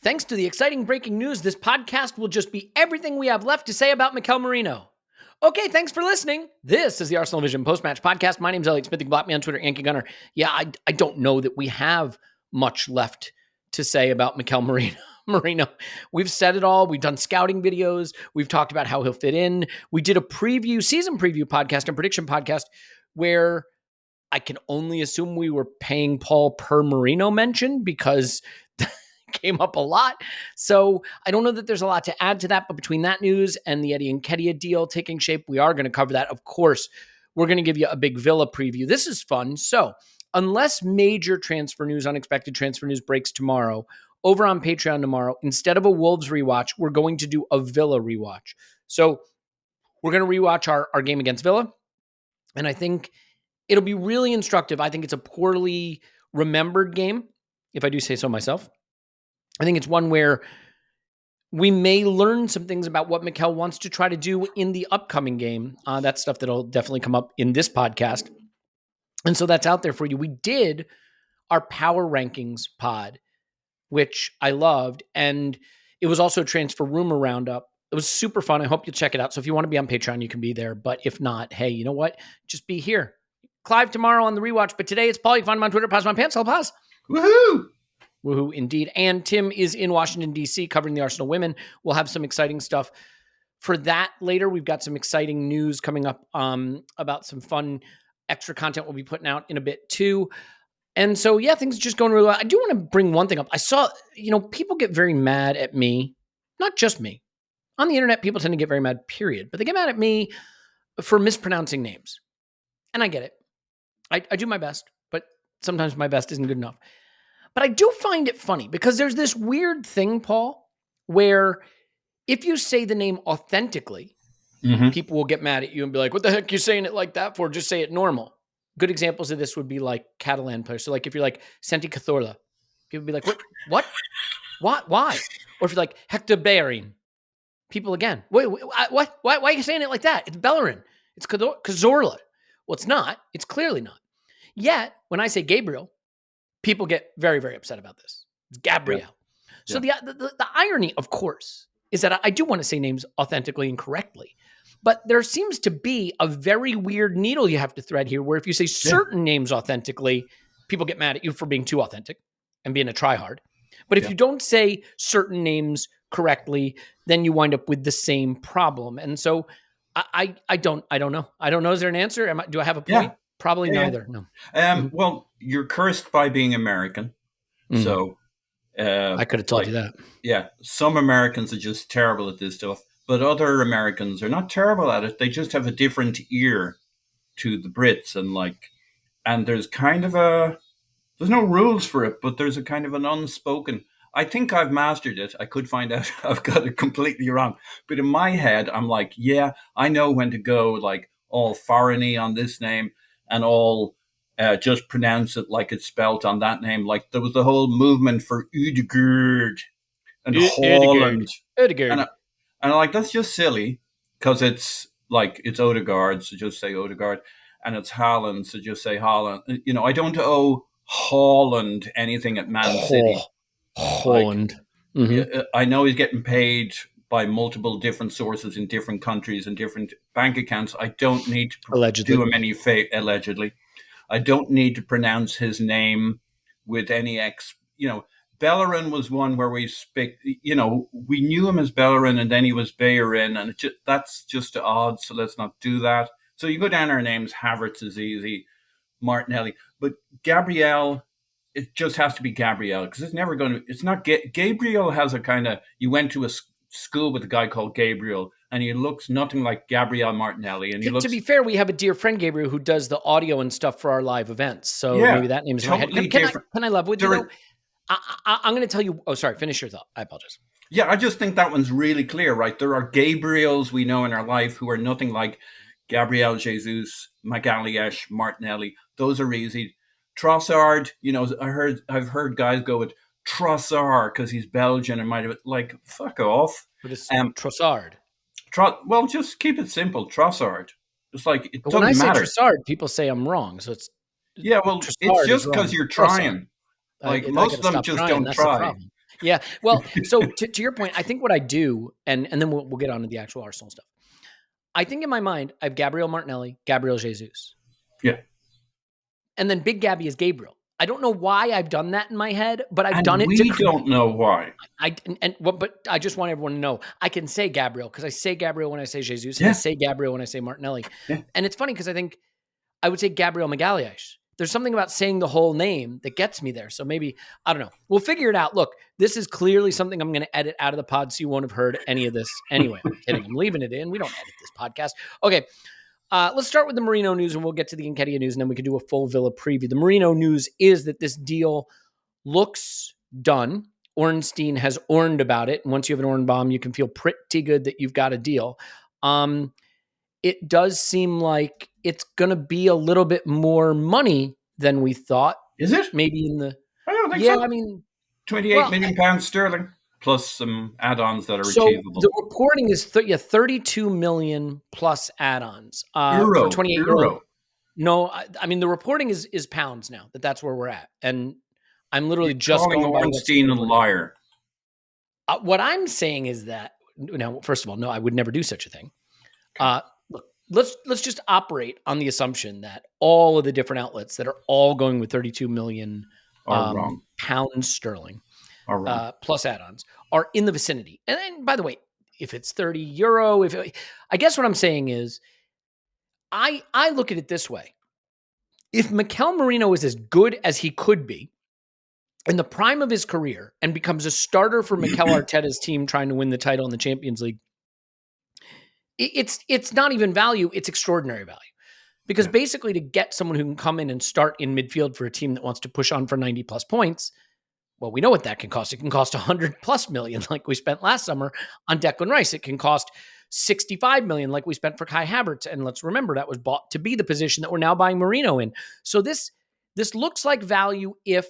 Thanks to the exciting breaking news, this podcast will just be everything we have left to say about Mikel Merino. Okay, thanks for listening. This is the ArsenalVision Post-Match Podcast. My name's Elliot Smith. You can block me on Twitter, Yankee Gunner. Yeah, I don't know that we have much left to say about Mikel Merino. We've said it all. We've done scouting videos. We've talked about how he'll fit in. We did a season preview podcast and prediction podcast where I can only assume we were paying Paul per Merino mention because came up a lot. So I don't know that there's a lot to add to that, but between that news and the Eddie Nketiah deal taking shape, we are going to cover that. Of course, we're going to give you a big Villa preview. This is fun. So unless major transfer news, unexpected transfer news breaks tomorrow, over on Patreon tomorrow, instead of a Wolves rewatch, we're going to do a Villa rewatch. So we're going to rewatch our game against Villa. And I think it'll be really instructive. I think it's a poorly remembered game, if I do say so myself. I think it's one where we may learn some things about what Mikel wants to try to do in the upcoming game. That's stuff that'll definitely come up in this podcast. And so that's out there for you. We did our power rankings pod, which I loved. And it was also a transfer rumor roundup. It was super fun. I hope you'll check it out. So if you want to be on Patreon, you can be there. But if not, hey, you know what? Just be here. Clive tomorrow on the rewatch. But today it's Paul. You can find him on Twitter. Pause my pants. I'll pause. Woohoo! Woohoo, indeed. And Tim is in Washington, D.C., covering the Arsenal women. We'll have some exciting stuff for that later. We've got some exciting news coming up about some fun extra content we'll be putting out in a bit, too. And so, yeah, things are just going really well. I do want to bring one thing up. I saw, people get very mad at me. Not just me. On the internet, people tend to get very mad, period. But they get mad at me for mispronouncing names. And I get it. I do my best, but sometimes my best isn't good enough. But I do find it funny because there's this weird thing, Paul, where if you say the name authentically, people will get mad at you and be like, what the heck are you saying it like that for? Just say it normal. Good examples of this would be like Catalan players. So like if you're like Santi Cazorla, people would be like, what? Why? Or if you're like Hector Bellerin, people again, wait, what? Why are you saying it like that? It's Bellerin. It's Cazorla. Well, it's not. It's clearly not. Yet, when I say Gabriel, people get very, very upset about this. It's Gabriel. Yeah. So the irony, of course, is that I do want to say names authentically and correctly. But there seems to be a very weird needle you have to thread here where if you say certain names authentically, people get mad at you for being too authentic and being a tryhard. But if you don't say certain names correctly, then you wind up with the same problem. And so I don't know. I don't know. Is there an answer? Do I have a point? Yeah. Probably neither. No. Well, you're cursed by being American. So I could have told you that. Yeah. Some Americans are just terrible at this stuff, but other Americans are not terrible at it. They just have a different ear to the Brits. And there's kind of there's no rules for it, but there's a kind of an unspoken, I think I've mastered it. I could find out I've got it completely wrong. But in my head, I'm like, yeah, I know when to go like all foreigny on this name and all just pronounce it like it's spelt on that name. Like there was the whole movement for Ødegaard and Holland. Ødegaard. And I'm like, that's just silly because it's like, it's Ødegaard, so just say Ødegaard. And it's Haaland, so just say Haaland. I don't owe Holland anything at Man City. Holland. I know he's getting paid by multiple different sources in different countries and different bank accounts. I don't need to do him any allegedly. I don't need to pronounce his name with any Bellerin was one where we we knew him as Bellerin and then he was Bellerin, and that's just odd. So let's not do that. So you go down our names. Havertz is easy, Martinelli, but Gabriel, it just has to be Gabriel because it's never going to. It's not Gabriel has a kind of. You went to a school with a guy called Gabriel, and he looks nothing like Gabriel Martinelli. And to be fair, we have a dear friend Gabriel who does the audio and stuff for our live events. So maybe that name is totally in my head. Can I love with you? I'm going to tell you. Oh, sorry. Finish your thought. I apologize. Yeah, I just think that one's really clear, right? There are Gabriels we know in our life who are nothing like Gabriel Jesus, Magalhaes, Martinelli. Those are easy. Trossard, I've heard guys go with Trossard because he's Belgian and might have like fuck off. But it's Trossard. Well, just keep it simple. Trossard. It's like it doesn't matter. When I matter. say Trossard, people say I'm wrong. So it's Trossard it's just because you're trying. Like most of them just don't try. Yeah. Well, so to your point, I think what I do, and then we'll get on to the actual Arsenal stuff. I think in my mind, I have Gabriel Martinelli, Gabriel Jesus. Yeah. And then Big Gabby is Gabriel. I don't know why I've done that in my head, but I've done it. We don't know why. But I just want everyone to know I can say Gabriel because I say Gabriel when I say Jesus, Yeah. and I say Gabriel when I say Martinelli. Yeah. And it's funny because I think I would say Gabriel Magalhaes. There's something about saying the whole name that gets me there. So maybe, I don't know. We'll figure it out. Look, this is clearly something I'm going to edit out of the pod, so you won't have heard any of this anyway. I'm kidding. I'm leaving it in. We don't edit this podcast. Okay. Let's start with the Merino news, and we'll get to the Nketiah news, and then we can do a full Villa preview. The Merino news is that this deal looks done. Ornstein has orned about it, and once you have an Orn bomb, you can feel pretty good that you've got a deal. It does seem like it's going to be a little bit more money than we thought. Is it? Maybe in the... I don't think so. I mean... 28 million pounds sterling, plus some add-ons that are achievable. The reporting is 32 million plus add-ons. For 28 euro. No, I mean, the reporting is pounds now, that's where we're at. And I'm literally just going by Ornstein a liar. What I'm saying is that, now, first of all, no, I would never do such a thing. Look, let's just operate on the assumption that all of the different outlets that are all going with 32 million pounds sterling plus add-ons are in the vicinity. And then, by the way, if it's 30 euro, I guess what I'm saying is, I look at it this way. If Mikel Merino is as good as he could be in the prime of his career and becomes a starter for Mikel Arteta's team trying to win the title in the Champions League, it's not even value, it's extraordinary value. Because basically to get someone who can come in and start in midfield for a team that wants to push on for 90 plus points, well, we know what that can cost. It can cost 100 plus million like we spent last summer on Declan Rice. It can cost 65 million like we spent for Kai Havertz. And let's remember that was bought to be the position that we're now buying Merino in. So this looks like value if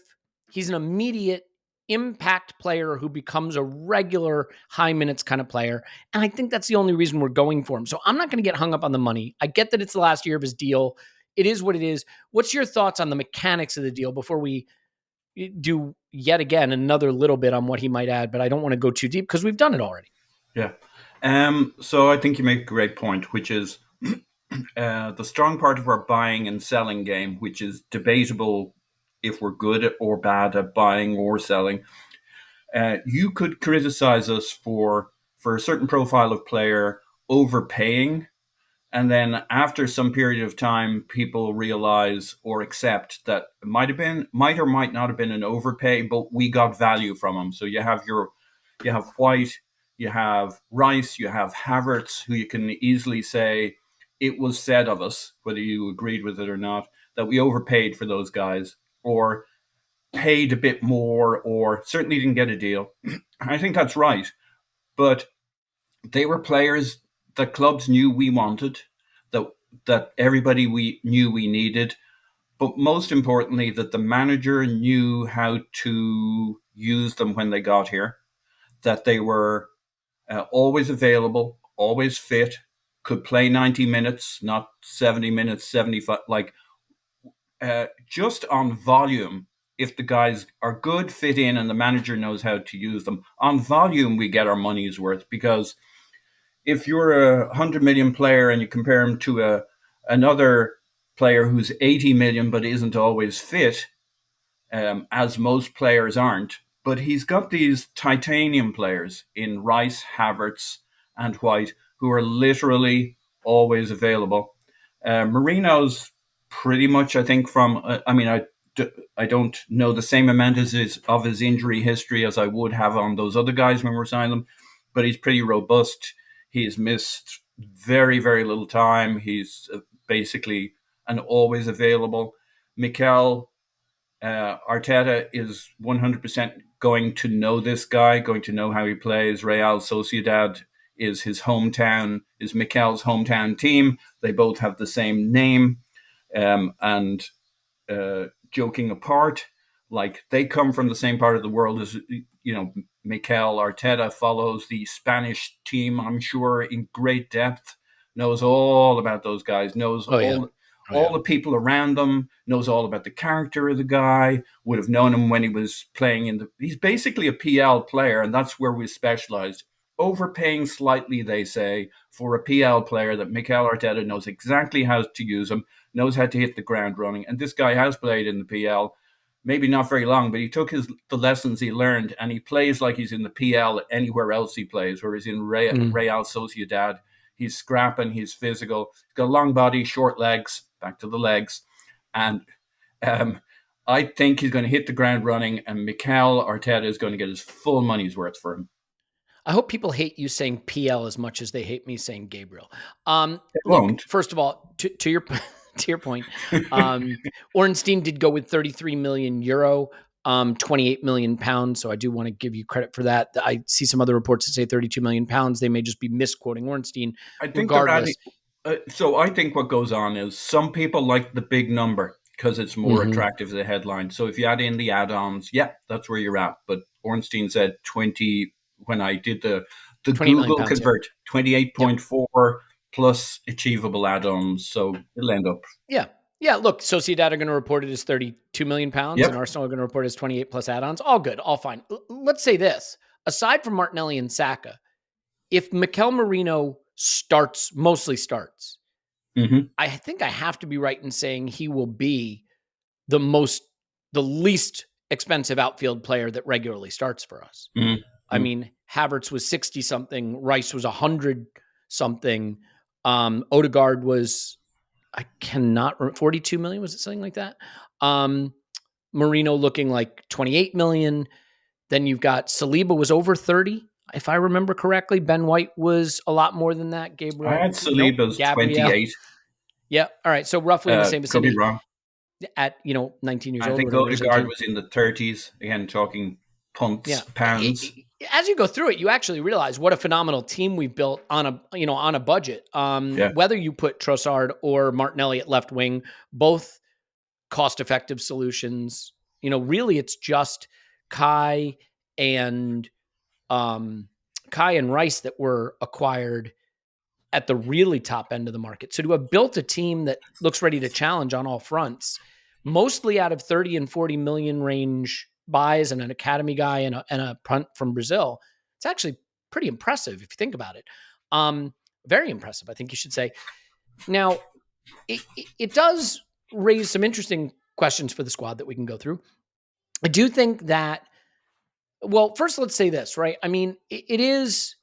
he's an immediate impact player who becomes a regular high minutes kind of player. And I think that's the only reason we're going for him. So I'm not going to get hung up on the money. I get that it's the last year of his deal. It is what it is. What's your thoughts on the mechanics of the deal before we do yet again another little bit on what he might add, but I don't want to go too deep because we've done it already. Yeah. So I think you make a great point, which is the strong part of our buying and selling game, which is debatable if we're good or bad at buying or selling. You could criticize us for a certain profile of player overpaying, and then after some period of time, people realize or accept that it might or might not have been an overpay, but we got value from him. So you have White, you have Rice, you have Havertz, who you can easily say it was said of us, whether you agreed with it or not, that we overpaid for those guys or paid a bit more or certainly didn't get a deal. I think that's right. But they were players that clubs knew we wanted, that everybody we knew we needed, but most importantly, that the manager knew how to use them when they got here, that they were always available, always fit, could play 90 minutes, not 70 minutes, 75, just on volume. If the guys are good, fit in, and the manager knows how to use them, on volume, we get our money's worth. Because if you're a 100 million player and you compare him to another player who's 80 million but isn't always fit, as most players aren't, but he's got these titanium players in Rice, Havertz, and White who are literally always available. Merino's pretty much, I think, I don't know the same amount of his injury history as I would have on those other guys when we're signing them, but he's pretty robust. He's missed very, very little time. He's basically an always available. Mikel Arteta is 100% going to know this guy, going to know how he plays. Real Sociedad is his hometown, is Mikel's hometown team. They both have the same name. Joking apart, they come from the same part of the world as, Mikel Arteta follows the Spanish team, I'm sure, in great depth, knows all about those guys, knows all the people around him, knows all about the character of the guy, would have known him when he was playing he's basically a PL player, and that's where we specialized. Overpaying slightly, they say, for a PL player that Mikel Arteta knows exactly how to use him, knows how to hit the ground running. And this guy has played in the PL, maybe not very long, but he took the lessons he learned, and he plays like he's in the PL anywhere else he plays, whereas in Real Sociedad, he's scrapping, he's physical, he's got a long body, short legs, back to the legs. And I think he's going to hit the ground running, and Mikel Arteta is going to get his full money's worth for him. I hope people hate you saying PL as much as they hate me saying Gabriel. They won't. First of all, to your point, Ornstein did go with 33 million euro, 28 million pounds. So I do want to give you credit for that. I see some other reports that say 32 million pounds. They may just be misquoting Ornstein. I think regardless. So I think what goes on is some people like the big number because it's more attractive as a headline. So if you add in the add-ons, that's where you're at. But Ornstein said 20 when I did the Google convert, 28.4 plus achievable add-ons. So it'll end up. Yeah, look, Sociedad are going to report it as 32 million pounds, and Arsenal are going to report it as 28 plus add-ons. All good, all fine. Let's say this. Aside from Martinelli and Saka, if Mikel Merino mostly starts, I think I have to be right in saying he will be the least expensive outfield player that regularly starts for us. I mean, Havertz was 60-something, Rice was 100-something, Odegaard was... 42 million, was it something like that? Merino looking like 28 million. Then you've got Saliba was over 30, if I remember correctly. Ben White was a lot more than that. Gabriel, I had Saliba's 28. Yeah, all right. So roughly in the same vicinity. Could be wrong. At 19 years old. I think Odegaard was in the 30s. Again, talking punts, pounds. As you go through it, you actually realize what a phenomenal team we've built on a budget. Whether you put Trossard or Martinelli at left wing, both cost-effective solutions. Really, it's just Kai and Rice that were acquired at the really top end of the market. So to have built a team that looks ready to challenge on all fronts, mostly out of 30 and 40 million range buys and an academy guy and a punt from Brazil, it's actually pretty impressive if you think about it. Very impressive, I think you should say. Now, it does raise some interesting questions for the squad that we can go through. I do think that, well, first let's say this, right? I mean, it is,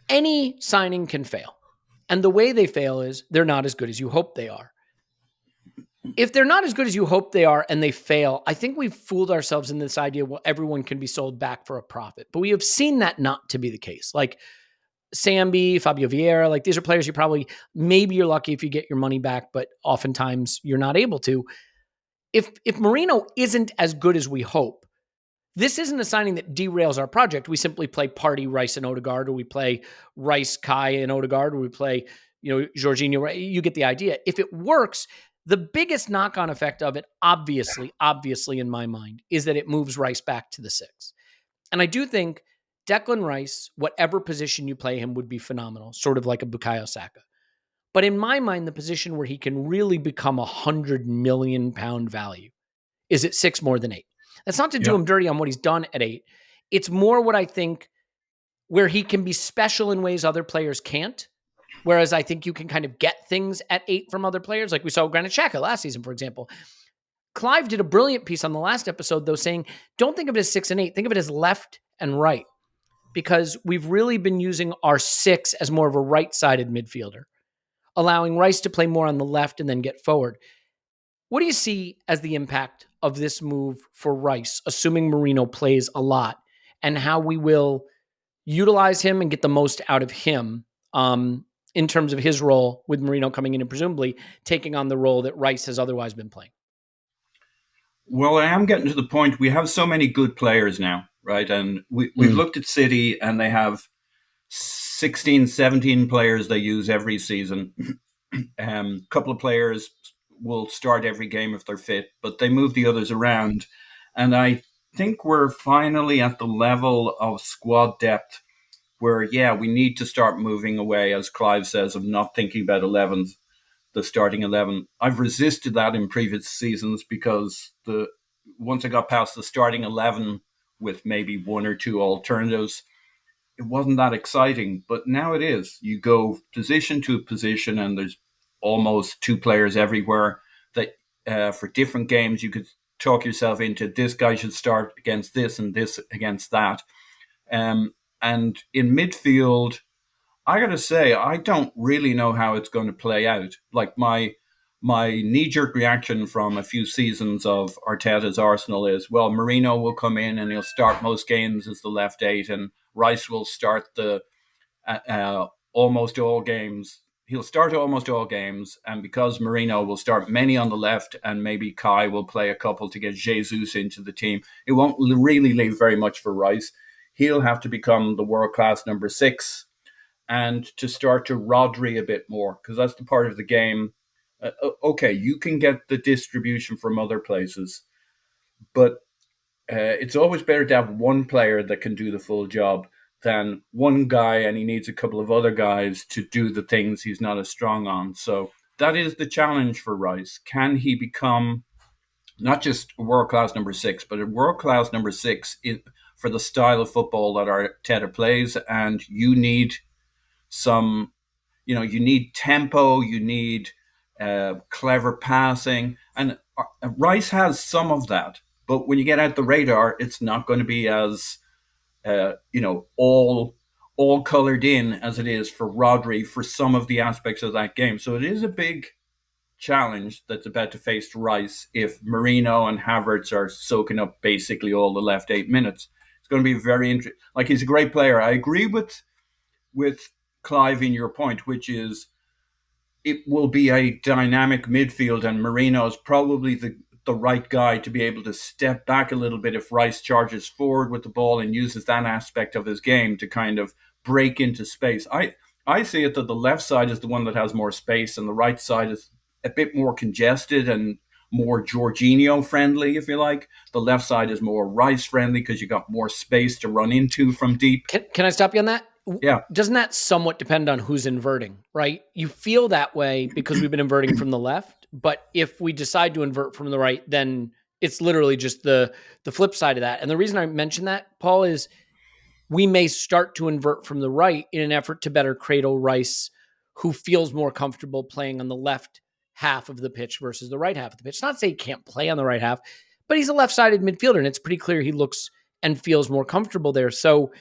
any signing can fail. And the way they fail is they're not as good as you hope they are. If they're not as good as you hope they are and they fail, I think we've fooled ourselves in this idea, well, everyone can be sold back for a profit. But we have seen that not to be the case. Like Sambi, Fabio Vieira, like these are players maybe you're lucky if you get your money back, but oftentimes you're not able to. If Merino isn't as good as we hope, this isn't a signing that derails our project. We simply play Partey, Rice, and Odegaard, or we play Rice, Kai, and Odegaard, or we play, Jorginho. You get the idea. If it works, the biggest knock-on effect of it, obviously in my mind, is that it moves Rice back to the 6. And I do think Declan Rice, whatever position you play him, would be phenomenal, sort of like a Bukayo Saka. But in my mind, the position where he can really become £100 million value is at 6 more than 8. That's not to do him dirty on what he's done at 8. It's more what I think where he can be special in ways other players can't. Whereas I think you can kind of get things at 8 from other players, like we saw Granit Xhaka last season, for example. Clive did a brilliant piece on the last episode, though, saying, don't think of it as 6 and 8. Think of it as left and right. Because we've really been using our 6 as more of a right-sided midfielder, allowing Rice to play more on the left and then get forward. What do you see as the impact of this move for Rice, assuming Merino plays a lot, and how we will utilize him and get the most out of him in terms of his role with Merino coming in and presumably taking on the role that Rice has otherwise been playing? Well, I am getting to the point. We have so many good players now, right? And we've looked at City, and they have 16, 17 players they use every season. A couple of players will start every game if they're fit, but they move the others around. And I think we're finally at the level of squad depth where, we need to start moving away, as Clive says, of not thinking about 11s. the starting 11. I've resisted that in previous seasons because once I got past the starting 11 with maybe one or two alternatives, it wasn't that exciting. But now it is. You go position to position, and there's almost two players everywhere that for different games you could talk yourself into this guy should start against this and this against that. And in midfield, I got to say, I don't really know how it's going to play out. Like my knee-jerk reaction from a few seasons of Arteta's Arsenal is, well, Merino will come in and he'll start most games as the left eight, and Rice will start the almost all games. He'll start almost all games, and because Merino will start many on the left, and maybe Kai will play a couple to get Jesus into the team, it won't really leave very much for Rice. He'll have to become the world-class number 6 and to start to Rodri a bit more, because that's the part of the game. Okay, you can get the distribution from other places, but it's always better to have one player that can do the full job than one guy and he needs a couple of other guys to do the things he's not as strong on. So that is the challenge for Rice. Can he become not just a world-class number 6, but a world-class number 6 for the style of football that Arteta plays? And you need you need tempo, you need clever passing, and Rice has some of that. But when you get out the radar, it's not going to be as all colored in as it is for Rodri for some of the aspects of that game. So it is a big challenge that's about to face Rice if Merino and Havertz are soaking up basically all the left 8 minutes. It's going to be very interesting. Like, he's a great player. I agree with Clive in your point, which is it will be a dynamic midfield, and Merino's probably the right guy to be able to step back a little bit if Rice charges forward with the ball and uses that aspect of his game to kind of break into space. I see it that the left side is the one that has more space, and the right side is a bit more congested and more Jorginho friendly, if you like. The left side is more Rice friendly because you got more space to run into from deep. Can I stop you on that? Yeah. Doesn't that somewhat depend on who's inverting, right? You feel that way because we've been inverting from the left, but if we decide to invert from the right, then it's literally just the flip side of that. And the reason I mention that, Paul, is we may start to invert from the right in an effort to better cradle Rice, who feels more comfortable playing on the left half of the pitch versus the right half of the pitch. It's not to say he can't play on the right half, but he's a left-sided midfielder, and it's pretty clear he looks and feels more comfortable there. So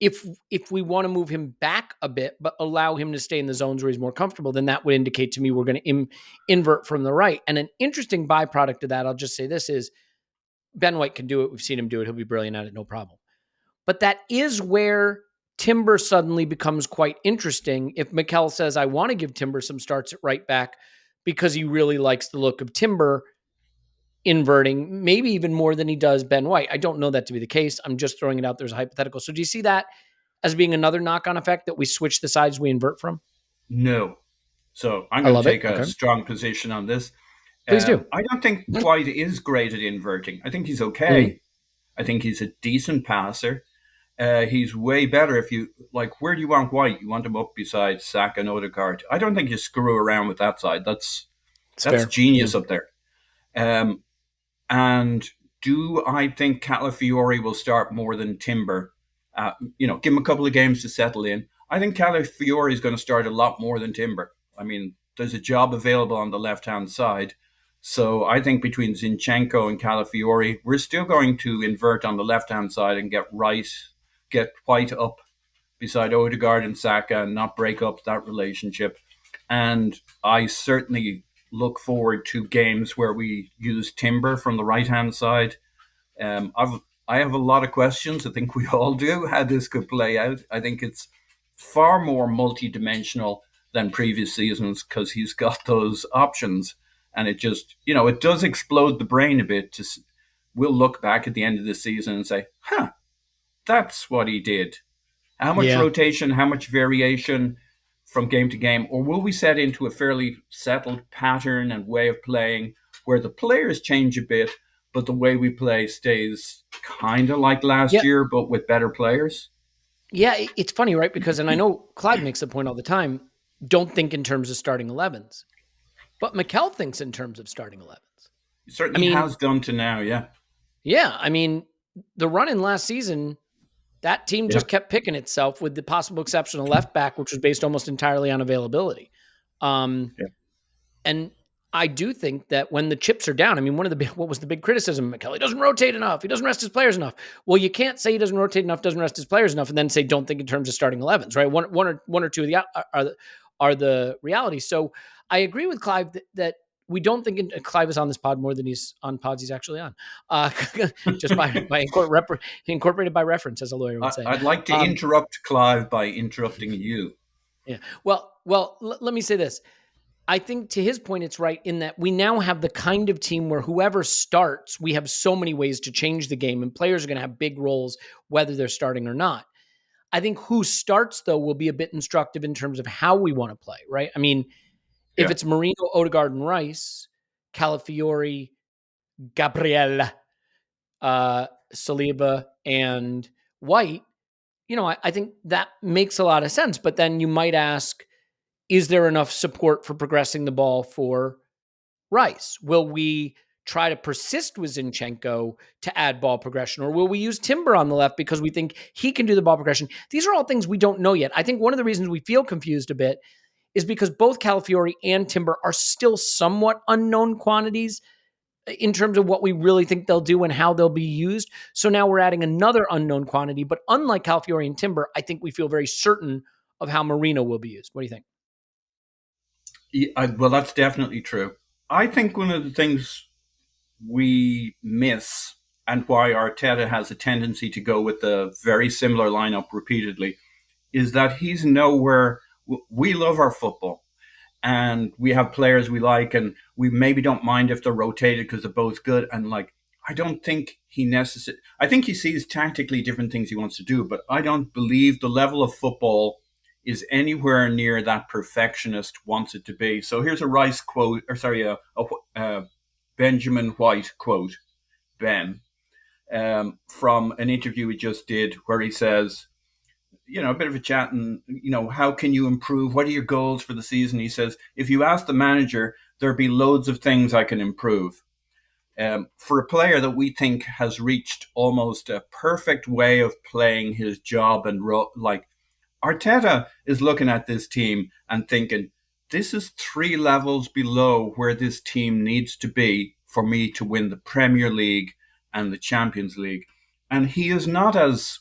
if we want to move him back a bit, but allow him to stay in the zones where he's more comfortable, then that would indicate to me we're going to invert from the right. And an interesting byproduct of that, I'll just say this, is Ben White can do it. We've seen him do it. He'll be brilliant at it, no problem. But that is where Timber suddenly becomes quite interesting. If Mikel says, I want to give Timber some starts at right back because he really likes the look of Timber inverting, maybe even more than he does Ben White. I don't know that to be the case. I'm just throwing it out there as a hypothetical. So do you see that as being another knock-on effect, that we switch the sides we invert from? No. So I'm going to take a strong position on this. Please do. I don't think White is great at inverting. I think he's okay. I think he's a decent passer. He's way better if you, like, where do you want White? You want him up beside Saka and Odegaard. I don't think you screw around with that side. That's genius up there. And do I think Calafiori will start more than Timber? Give him a couple of games to settle in. I think Calafiori is going to start a lot more than Timber. I mean, there's a job available on the left-hand side. So I think between Zinchenko and Calafiori, we're still going to invert on the left-hand side and get White up beside Odegaard and Saka and not break up that relationship. And I certainly look forward to games where we use Timber from the right-hand side. I have a lot of questions. I think we all do, how this could play out. I think it's far more multi-dimensional than previous seasons because he's got those options. And it just, it does explode the brain a bit. We'll look back at the end of the season and say, that's what he did. How much rotation, how much variation from game to game? Or will we set into a fairly settled pattern and way of playing where the players change a bit, but the way we play stays kind of like last year, but with better players? Yeah, it's funny, right? Because, and I know Clyde makes the point all the time, don't think in terms of starting 11s. But Mikel thinks in terms of starting 11s. He certainly has done to now, yeah. Yeah, I mean, the run in last season, that team just kept picking itself with the possible exception of left back, which was based almost entirely on availability. And I do think that when the chips are down, I mean, what was the big criticism of Mikel? He doesn't rotate enough. He doesn't rest his players enough. Well, you can't say he doesn't rotate enough, doesn't rest his players enough, and then say don't think in terms of starting 11s, right? One or two of the are the reality. So I agree with Clive that we don't think Clive is on this pod more than he's on pods he's actually on, just by incorporated by reference, as a lawyer would say. I'd like to interrupt Clive by interrupting you. Yeah. Well, let me say this. I think to his point, it's right in that we now have the kind of team where whoever starts, we have so many ways to change the game, and players are going to have big roles, whether they're starting or not. I think who starts, though, will be a bit instructive in terms of how we want to play, right? I mean, if it's Merino, Odegaard, and Rice, Calafiori, Gabriel, Saliba, and White, I think that makes a lot of sense. But then you might ask, is there enough support for progressing the ball for Rice? Will we try to persist with Zinchenko to add ball progression, or will we use Timber on the left because we think he can do the ball progression? These are all things we don't know yet. I think one of the reasons we feel confused a bit is because both Calafiori and Timber are still somewhat unknown quantities in terms of what we really think they'll do and how they'll be used. So now we're adding another unknown quantity, but unlike Calafiori and Timber, I think we feel very certain of how Merino will be used. What do you think? Well, that's definitely true. I think one of the things we miss and why Arteta has a tendency to go with a very similar lineup repeatedly is that he's nowhere. We love our football and we have players we like and we maybe don't mind if they're rotated because they're both good. And I don't think I think he sees tactically different things he wants to do, but I don't believe the level of football is anywhere near that perfectionist wants it to be. So here's a Rice quote, a Benjamin White quote, Ben, from an interview we just did where he says, a bit of a chat and, how can you improve? What are your goals for the season? He says, if you ask the manager, there'd be loads of things I can improve. For a player that we think has reached almost a perfect way of playing his job and Arteta is looking at this team and thinking, this is 3 levels below where this team needs to be for me to win the Premier League and the Champions League. And he is not as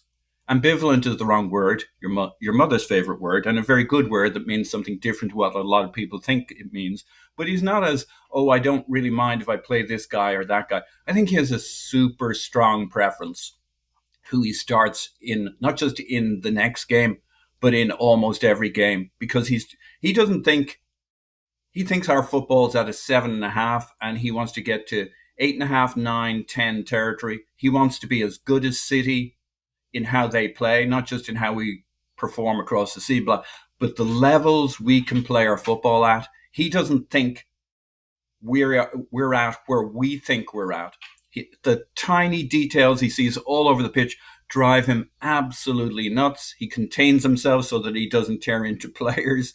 ambivalent is the wrong word, your mother's favorite word, and a very good word that means something different to what a lot of people think it means. But he's not as, I don't really mind if I play this guy or that guy. I think he has a super strong preference who he starts in, not just in the next game, but in almost every game, because he thinks our football's at a 7.5 and he wants to get to 8.5, 9, 10 territory. He wants to be as good as City in how they play, not just in how we perform across the sea, but the levels we can play our football at. He doesn't think we're at where we think we're at. The tiny details he sees all over the pitch drive him absolutely nuts. He contains himself so that he doesn't tear into players.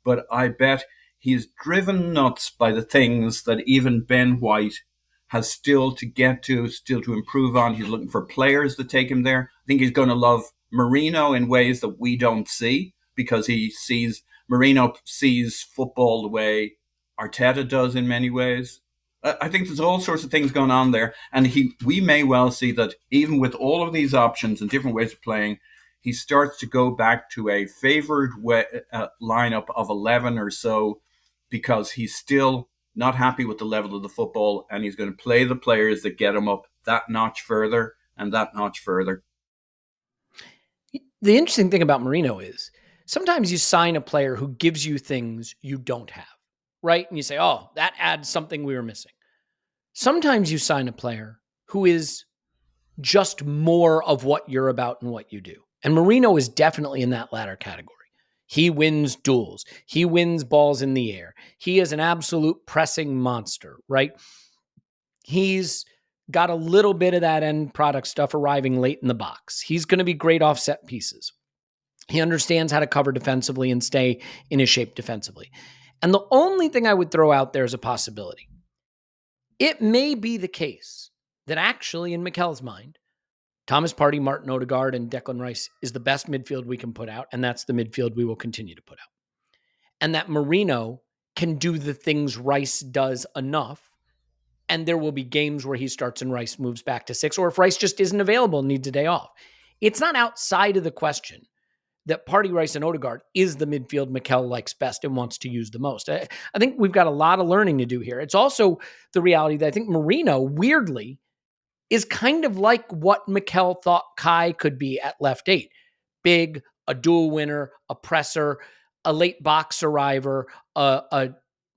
But I bet he's driven nuts by the things that even Ben White has still to get to, still to improve on. He's looking for players that take him there. I think he's going to love Merino in ways that we don't see, because Merino sees football the way Arteta does in many ways. I think there's all sorts of things going on there. And we may well see that even with all of these options and different ways of playing, he starts to go back to a favored lineup of 11 or so, because he's still not happy with the level of the football, and he's going to play the players that get him up that notch further and that notch further. The interesting thing about Merino is sometimes you sign a player who gives you things you don't have, right? And you say, oh, that adds something we were missing. Sometimes you sign a player who is just more of what you're about and what you do. And Merino is definitely in that latter category. He wins duels. He wins balls in the air. He is an absolute pressing monster, right? He's got a little bit of that end product stuff arriving late in the box. He's going to be great off set pieces. He understands how to cover defensively and stay in his shape defensively. And the only thing I would throw out there as a possibility, it may be the case that actually in Mikel's mind, Thomas Partey, Martin Odegaard, and Declan Rice is the best midfield we can put out, and that's the midfield we will continue to put out. And that Merino can do the things Rice does enough, and there will be games where he starts and Rice moves back to 6, or if Rice just isn't available and needs a day off. It's not outside of the question that Partey, Rice, and Odegaard is the midfield Mikel likes best and wants to use the most. I think we've got a lot of learning to do here. It's also the reality that I think Merino, weirdly, is kind of like what Mikel thought Kai could be at left 8. Big, a dual winner, a presser, a late box arriver, a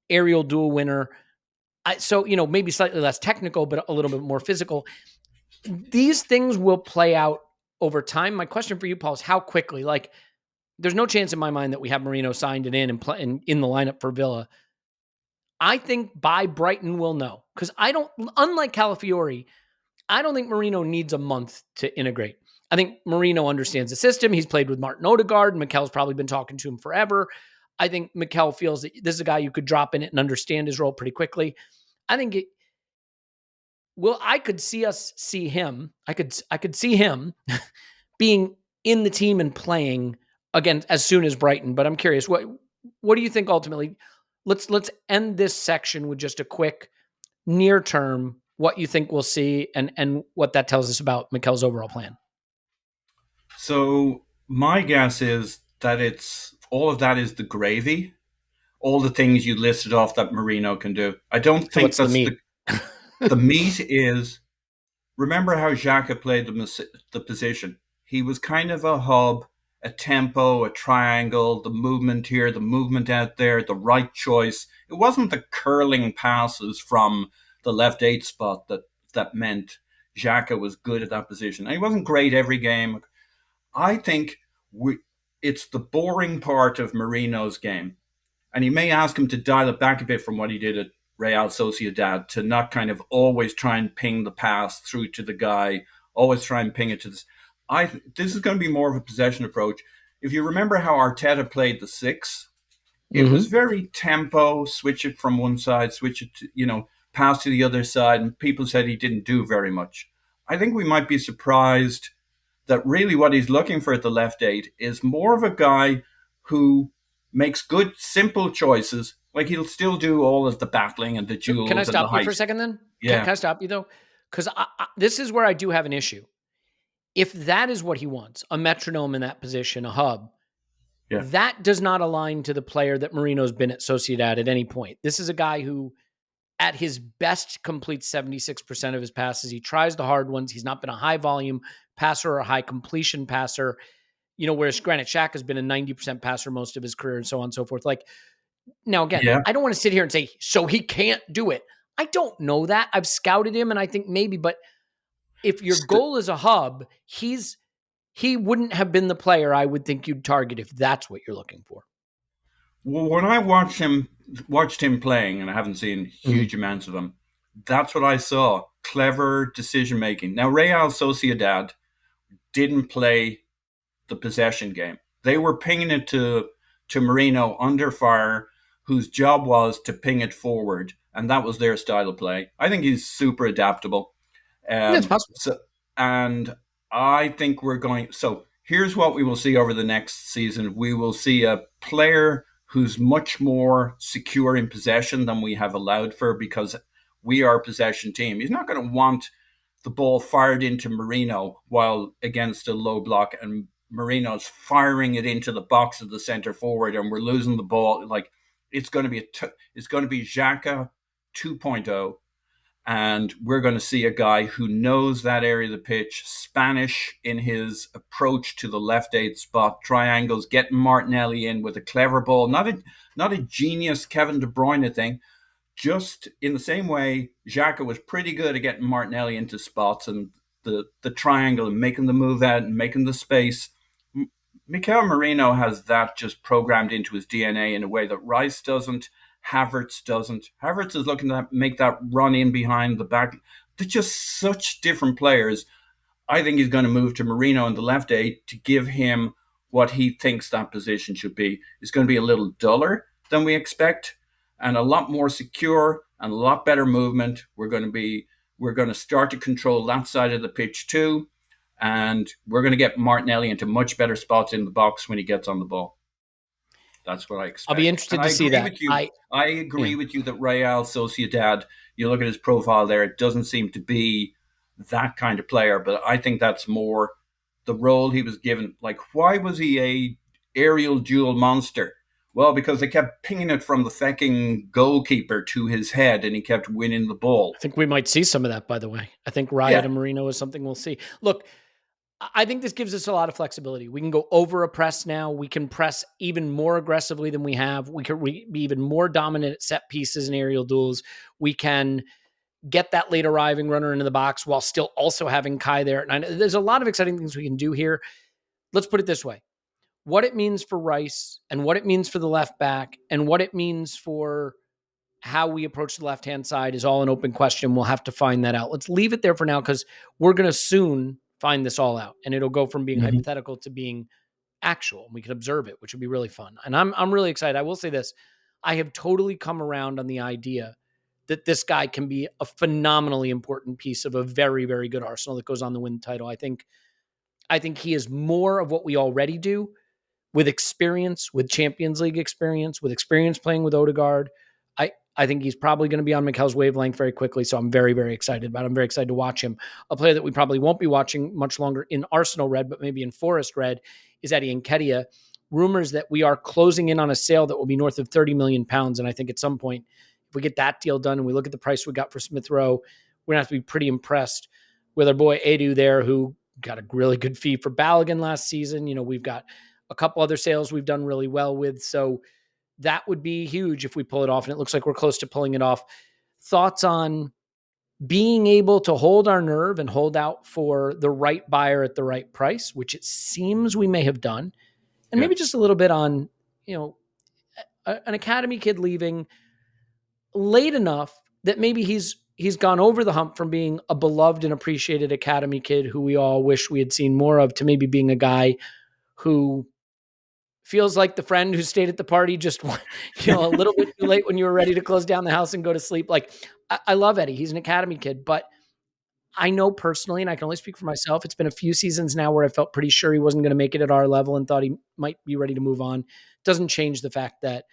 aerial dual winner. So, maybe slightly less technical, but a little bit more physical. These things will play out over time. My question for you, Paul, is how quickly? Like, there's no chance in my mind that we have Merino signed and in the lineup for Villa. I think by Brighton we'll know. Because unlike Calafiori, I don't think Merino needs a month to integrate. I think Merino understands the system. He's played with Martin Odegaard. Mikel's probably been talking to him forever. I think Mikel feels that this is a guy you could drop in it and understand his role pretty quickly. I think I could see him being in the team and playing again as soon as Brighton. But I'm curious, what do you think ultimately? Let's end this section with just a quick near term, what you think we'll see and what that tells us about Mikel's overall plan. So my guess is that all of that is the gravy, all the things you listed off that Merino can do. I don't think that's the meat. The meat is, remember how Xhaka played the position. He was kind of a hub, a tempo, a triangle, the movement here, the movement out there, the right choice. It wasn't the curling passes from the left 8 spot that meant Xhaka was good at that position. And he wasn't great every game. I think it's the boring part of Merino's game. And you may ask him to dial it back a bit from what he did at Real Sociedad, to not kind of always try and ping the pass through to the guy, always try and ping it to this. This is going to be more of a possession approach. If you remember how Arteta played the 6, it was very tempo, switch it from one side, switch it to, pass to the other side, and people said he didn't do very much. I think we might be surprised that really what he's looking for at the left 8 is more of a guy who makes good, simple choices. Like, he'll still do all of the battling and the duels. Can I stop you for a second then? Yeah. Can I stop you though? Because this is where I do have an issue. If that is what he wants, a metronome in that position, a hub, that does not align to the player that Merino's been at Sociedad at any point. This is a guy who, at his best, completes 76% of his passes. He tries the hard ones. He's not been a high volume passer or a high completion passer, whereas Granit Xhaka has been a 90% passer most of his career and so on and so forth. Like, now again, I don't want to sit here and say, so he can't do it. I don't know that. I've scouted him and I think maybe, but if your goal is a hub, he wouldn't have been the player I would think you'd target if that's what you're looking for. Well, when I watched him playing, and I haven't seen huge amounts of him, that's what I saw. Clever decision-making. Now, Real Sociedad didn't play the possession game. They were pinging it to Merino under fire, whose job was to ping it forward, and that was their style of play. I think he's super adaptable. That's possible. And I think so here's what we will see over the next season. We will see a player who's much more secure in possession than we have allowed for, because we are a possession team. He's not going to want the ball fired into Merino while against a low block, and Merino's firing it into the box of the center forward, and we're losing the ball. Like, it's going to be Xhaka 2.0, and we're going to see a guy who knows that area of the pitch, Spanish in his approach to the left 8 spot, triangles, getting Martinelli in with a clever ball, not a genius Kevin De Bruyne thing. Just in the same way, Xhaka was pretty good at getting Martinelli into spots and the triangle and making the move out and making the space. Mikel Merino has that just programmed into his DNA in a way that Rice doesn't, Havertz doesn't. Havertz is looking to make that run in behind the back. They're just such different players. I think he's going to move to Merino in the left 8 to give him what he thinks that position should be. It's going to be a little duller. than we expect, and a lot more secure and a lot better movement. We're going to start to control that side of the pitch too, and we're going to get Martinelli into much better spots in the box when he gets on the ball. That's what I expect. I'll be interested to see that. With you. I agree with you that Real Sociedad, you look at his profile there, it doesn't seem to be that kind of player, but I think that's more the role he was given. Like, why was he a aerial duel monster? Well, because they kept pinging it from the fecking goalkeeper to his head, and he kept winning the ball. I think we might see some of that, by the way. I think Riot and Merino is something we'll see. Look, I think this gives us a lot of flexibility. We can go over a press now. We can press even more aggressively than we have. We can be even more dominant at set pieces and aerial duels. We can get that late arriving runner into the box while still also having Kai there. And there's a lot of exciting things we can do here. Let's put it this way. What it means for Rice and what it means for the left back and what it means for how we approach the left-hand side is all an open question. We'll have to find that out. Let's leave it there for now because we're going to soon find this all out, and it'll go from being hypothetical to being actual. We can observe it, which would be really fun. And I'm really excited. I will say this. I have totally come around on the idea that this guy can be a phenomenally important piece of a very, very good Arsenal that goes on to win the title. I think he is more of what we already do with experience, with Champions League experience, with experience playing with Odegaard. I think he's probably going to be on Mikel's wavelength very quickly, so I'm very, very excited about it. I'm very excited to watch him. A player that we probably won't be watching much longer in Arsenal red, but maybe in Forest red, is Eddie Nketiah. Rumors that we are closing in on a sale that will be north of £30 million, and I think at some point, if we get that deal done and we look at the price we got for Smith Rowe, we're going to have to be pretty impressed with our boy Edu there, who got a really good fee for Balogun last season. You know, we've got a couple other sales we've done really well with, so that would be huge if we pull it off, and it looks like we're close to pulling it off. Thoughts on being able to hold our nerve and hold out for the right buyer at the right price, which it seems we may have done, and maybe just a little bit on, you know, an academy kid leaving late enough that maybe he's gone over the hump from being a beloved and appreciated academy kid who we all wish we had seen more of to maybe being a guy who feels like the friend who stayed at the party just, you know, a little bit too late when you were ready to close down the house and go to sleep. Like, I love Eddie. He's an academy kid, but I know personally, and I can only speak for myself, it's been a few seasons now where I felt pretty sure he wasn't going to make it at our level and thought he might be ready to move on. Doesn't change the fact that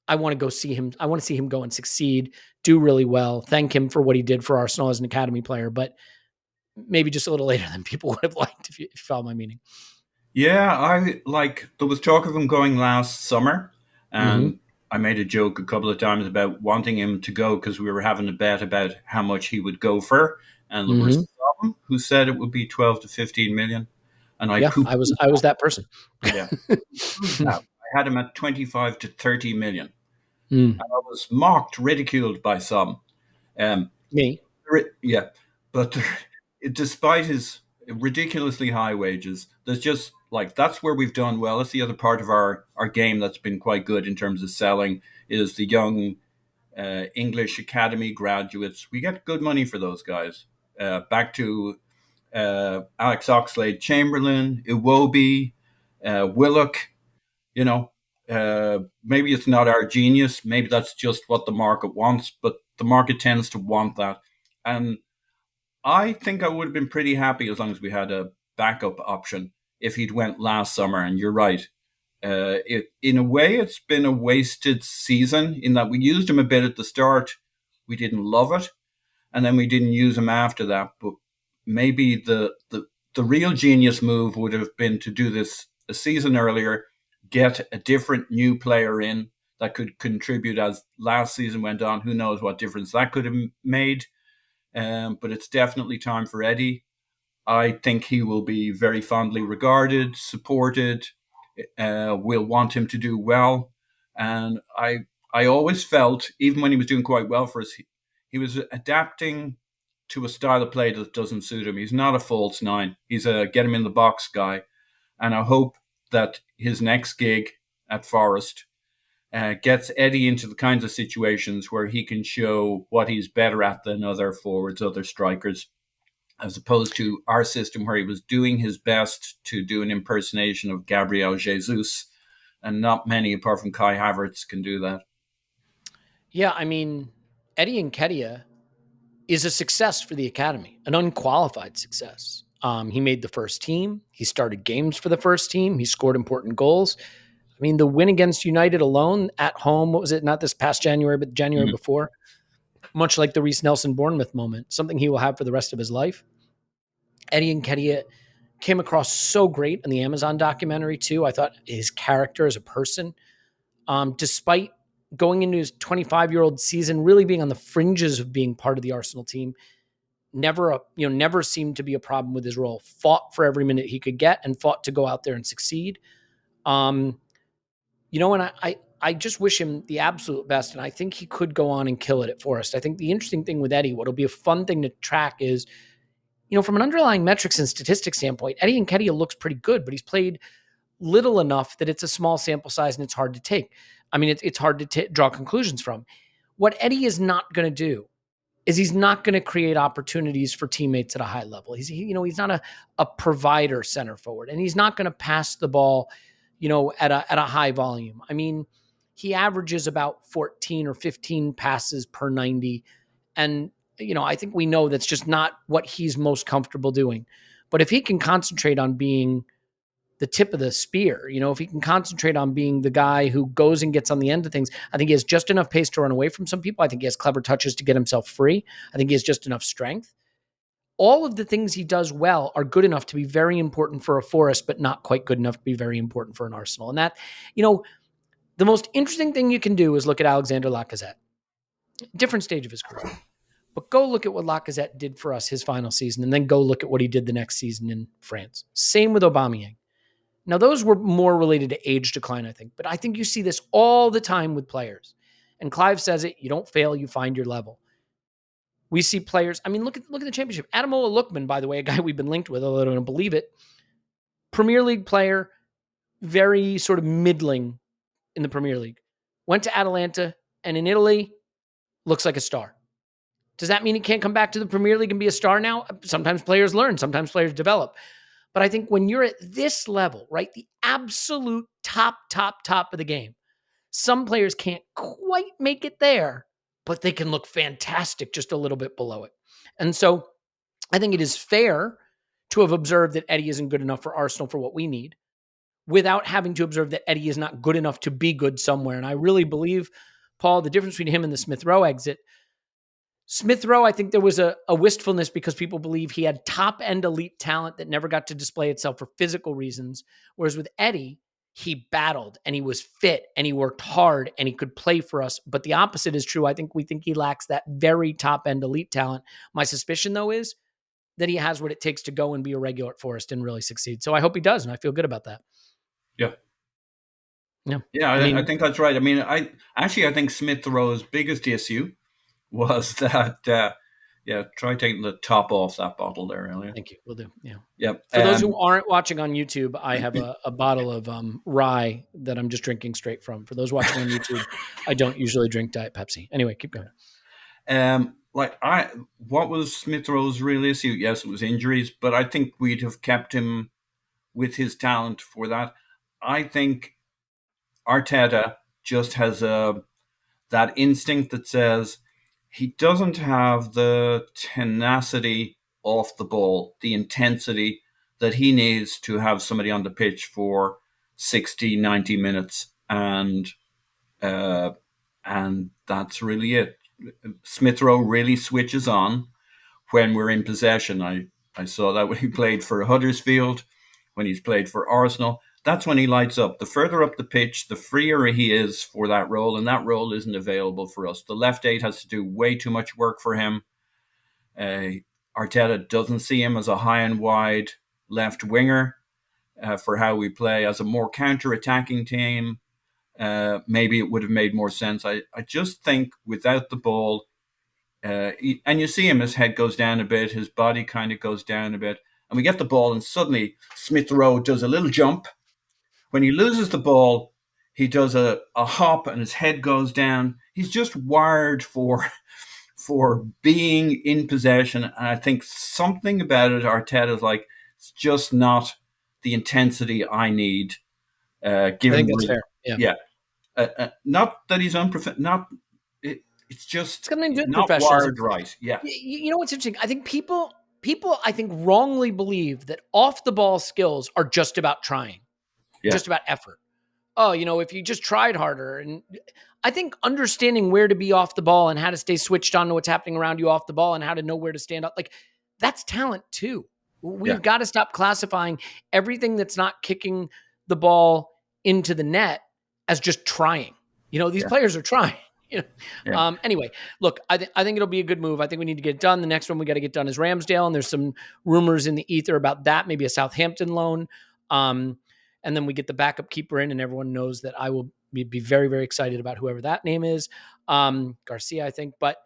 I want to go see him. I want to see him go and succeed, do really well, thank him for what he did for Arsenal as an academy player, but maybe just a little later than people would have liked, if you follow my meaning. Yeah, there was talk of him going last summer, and I made a joke a couple of times about wanting him to go because we were having a bet about how much he would go for, and there was someone who said it would be 12 to 15 million, and I was that person. Yeah, I had him at 25 to 30 million, and I was mocked, ridiculed by some. Me, yeah, but despite his ridiculously high wages, there's just that's where we've done well. That's the other part of our game that's been quite good in terms of selling is the young English academy graduates. We get good money for those guys. Back to Alex Oxlade-Chamberlain, Iwobi, Willock. You know, maybe it's not our genius. Maybe that's just what the market wants, but the market tends to want that. And I think I would have been pretty happy as long as we had a backup option if he'd went last summer. And you're right. In a way, it's been a wasted season in that we used him a bit at the start. We didn't love it. And then we didn't use him after that. But maybe the real genius move would have been to do this a season earlier, get a different new player in that could contribute as last season went on. Who knows what difference that could have made. But it's definitely time for Eddie. I think he will be very fondly regarded, supported. We'll want him to do well. And I always felt, even when he was doing quite well for us, he was adapting to a style of play that doesn't suit him. He's not a false nine. He's a get him in the box guy. And I hope that his next gig at Forest gets Eddie into the kinds of situations where he can show what he's better at than other forwards, other strikers, as opposed to our system where he was doing his best to do an impersonation of Gabriel Jesus and not many apart from Kai Havertz can do that. Yeah, I mean, Eddie Nketiah is a success for the academy, an unqualified success. He made the first team. He started games for the first team. He scored important goals. I mean, the win against United alone at home, what was it? Not this past January, but January before, much like the Reece Nelson Bournemouth moment, something he will have for the rest of his life. Eddie Nketiah came across so great in the Amazon documentary too. I thought his character as a person, despite going into his 25-year-old season, really being on the fringes of being part of the Arsenal team, never seemed to be a problem with his role. Fought for every minute he could get and fought to go out there and succeed. And I just wish him the absolute best. And I think he could go on and kill it at Forest. I think the interesting thing with Eddie, what'll be a fun thing to track is, from an underlying metrics and statistics standpoint, Eddie Nketiah looks pretty good, but he's played little enough that it's a small sample size and it's hard to take. I mean, it's hard to draw conclusions from. What Eddie is not going to do is he's not going to create opportunities for teammates at a high level. He's not a provider center forward, and he's not going to pass the ball, at a high volume. I mean, he averages about 14 or 15 passes per 90. And, I think we know that's just not what he's most comfortable doing. But if he can concentrate on being the tip of the spear, if he can concentrate on being the guy who goes and gets on the end of things, I think he has just enough pace to run away from some people. I think he has clever touches to get himself free. I think he has just enough strength. All of the things he does well are good enough to be very important for a Forest, but not quite good enough to be very important for an Arsenal. And that, the most interesting thing you can do is look at Alexander Lacazette. Different stage of his career. But go look at what Lacazette did for us his final season, and then go look at what he did the next season in France. Same with Aubameyang. Now, those were more related to age decline, I think. But I think you see this all the time with players. And Clive says it, you don't fail, you find your level. We see players, I mean, look at the championship. Ademola Lookman, by the way, a guy we've been linked with, although I don't believe it. Premier League player, very sort of middling in the Premier League. Went to Atalanta, and in Italy, looks like a star. Does that mean he can't come back to the Premier League and be a star now? Sometimes players learn, sometimes players develop. But I think when you're at this level, right, the absolute top of the game, some players can't quite make it there, but they can look fantastic just a little bit below it. And so I think it is fair to have observed that Eddie isn't good enough for Arsenal for what we need, without having to observe that Eddie is not good enough to be good somewhere. And I really believe, Paul, the difference between him and the Smith Rowe exit, Smith Rowe, I think there was a wistfulness because people believe he had top-end elite talent that never got to display itself for physical reasons. Whereas with Eddie, he battled and he was fit and he worked hard and he could play for us. But the opposite is true. I think we think he lacks that very top-end elite talent. My suspicion, though, is that he has what it takes to go and be a regular at Forest and really succeed. So I hope he does, and I feel good about that. Yeah. Yeah. I think that's right. I mean, I think Smith Rowe's biggest issue was that, try taking the top off that bottle there, Elliot. Thank you. Will do. Yeah. Yep. For those who aren't watching on YouTube, I have a bottle of rye that I'm just drinking straight from. For those watching on YouTube, I don't usually drink Diet Pepsi. Anyway, keep going. What was Smith Rowe's real issue? Yes, it was injuries, but I think we'd have kept him with his talent for that. I think Arteta just has that instinct that says he doesn't have the tenacity off the ball, the intensity that he needs to have somebody on the pitch for 60, 90 minutes. And that's really it. Smith Rowe really switches on when we're in possession. I saw that when he played for Huddersfield, when he's played for Arsenal. That's when he lights up. The further up the pitch, the freer he is for that role, and that role isn't available for us. The left eight has to do way too much work for him. Arteta doesn't see him as a high and wide left winger for how we play. As a more counter-attacking team, maybe it would have made more sense. I just think without the ball, and you see him, his head goes down a bit, his body kind of goes down a bit, and we get the ball and suddenly Smith Rowe does a little jump. When he loses the ball, he does a hop and his head goes down. He's just wired for being in possession. And I think something about it, Arteta's it's just not the intensity I need. I think that's fair. Yeah. Not that he's unprofessional. It's just got nothing to do with not professionalism. wired right. Yeah. You know what's interesting? I think people I think wrongly believe that off the ball skills are just about trying, just about effort. Oh, if you just tried harder. And I think understanding where to be off the ball and how to stay switched on to what's happening around you off the ball and how to know where to stand up, like that's talent too. We've got to stop classifying everything that's not kicking the ball into the net as just trying. These players are trying. Anyway, look, I think it'll be a good move. I think we need to get it done. The next one we got to get done is Ramsdale, and there's some rumors in the ether about that, maybe a Southampton loan. And then we get the backup keeper in, and everyone knows that I will be very, very excited about whoever that name is. Garcia, I think. But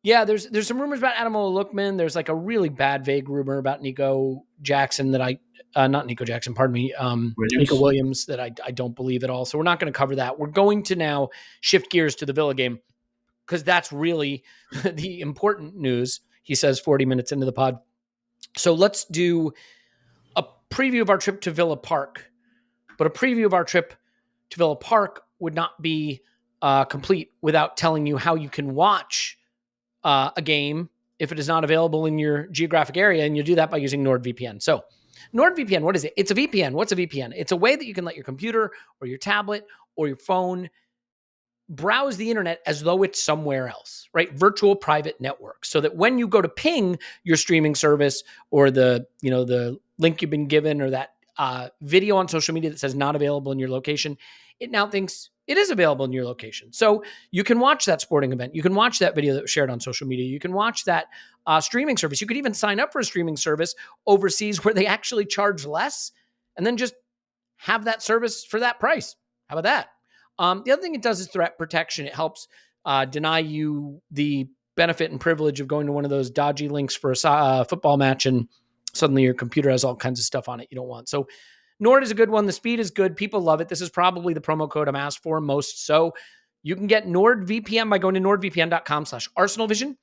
yeah, there's some rumors about Ademola Lookman. There's like a really bad, vague rumor about Nico Jackson that not Nico Jackson, pardon me, Nico Williams that I don't believe at all. So we're not going to cover that. We're going to now shift gears to the Villa game because that's really the important news, he says 40 minutes into the pod. So let's do a preview of our trip to Villa Park. But a preview of our trip to Villa Park would not be complete without telling you how you can watch a game if it is not available in your geographic area, and you do that by using NordVPN. So NordVPN, what is it? It's a VPN. What's a VPN? It's a way that you can let your computer or your tablet or your phone browse the internet as though it's somewhere else, right? Virtual private network. So that when you go to ping your streaming service or the link you've been given or that video on social media that says not available in your location, it now thinks it is available in your location. So you can watch that sporting event. You can watch that video that was shared on social media. You can watch that streaming service. You could even sign up for a streaming service overseas where they actually charge less and then just have that service for that price. How about that? The other thing it does is threat protection. It helps deny you the benefit and privilege of going to one of those dodgy links for a football match and suddenly your computer has all kinds of stuff on it you don't want. So Nord is a good one. The speed is good. People love it. This is probably the promo code I'm asked for most. So you can get NordVPN by going to nordvpn.com/ArsenalVision.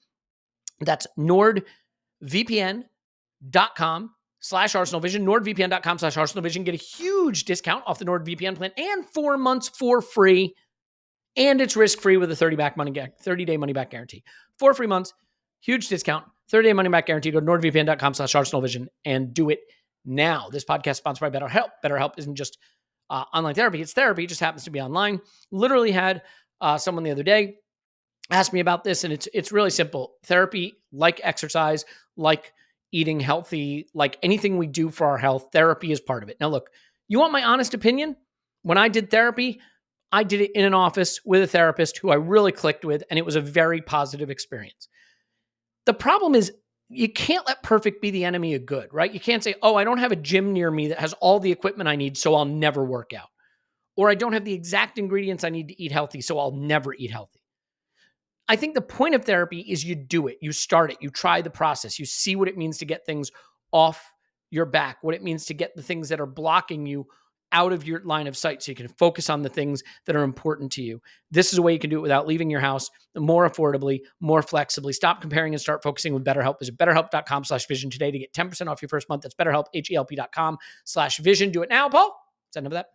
That's nordvpn.com/ArsenalVision. NordVPN.com/ArsenalVision. Get a huge discount off the NordVPN plan and 4 months for free. And it's risk-free with a 30-day money-back guarantee. 4 free months, huge discount, 30-day money-back guarantee. Go to nordvpn.com/ArsenalVision and do it now. This podcast is sponsored by BetterHelp. BetterHelp isn't just online therapy. It's therapy. It just happens to be online. Literally had someone the other day ask me about this, and it's really simple. Therapy, like exercise, like eating healthy, like anything we do for our health, therapy is part of it. Now, look, you want my honest opinion? When I did therapy, I did it in an office with a therapist who I really clicked with, and it was a very positive experience. The problem is you can't let perfect be the enemy of good, right? You can't say, oh, I don't have a gym near me that has all the equipment I need, so I'll never work out. Or I don't have the exact ingredients I need to eat healthy, so I'll never eat healthy. I think the point of therapy is you do it, you start it, you try the process, you see what it means to get things off your back, what it means to get the things that are blocking you out of your line of sight so you can focus on the things that are important to you. This is a way you can do it without leaving your house, more affordably, more flexibly. Stop comparing and start focusing with BetterHelp. Visit BetterHelp.com/vision today to get 10% off your first month. That's BetterHelp, HELP.com/vision. Do it now, Paul. Is that enough of that?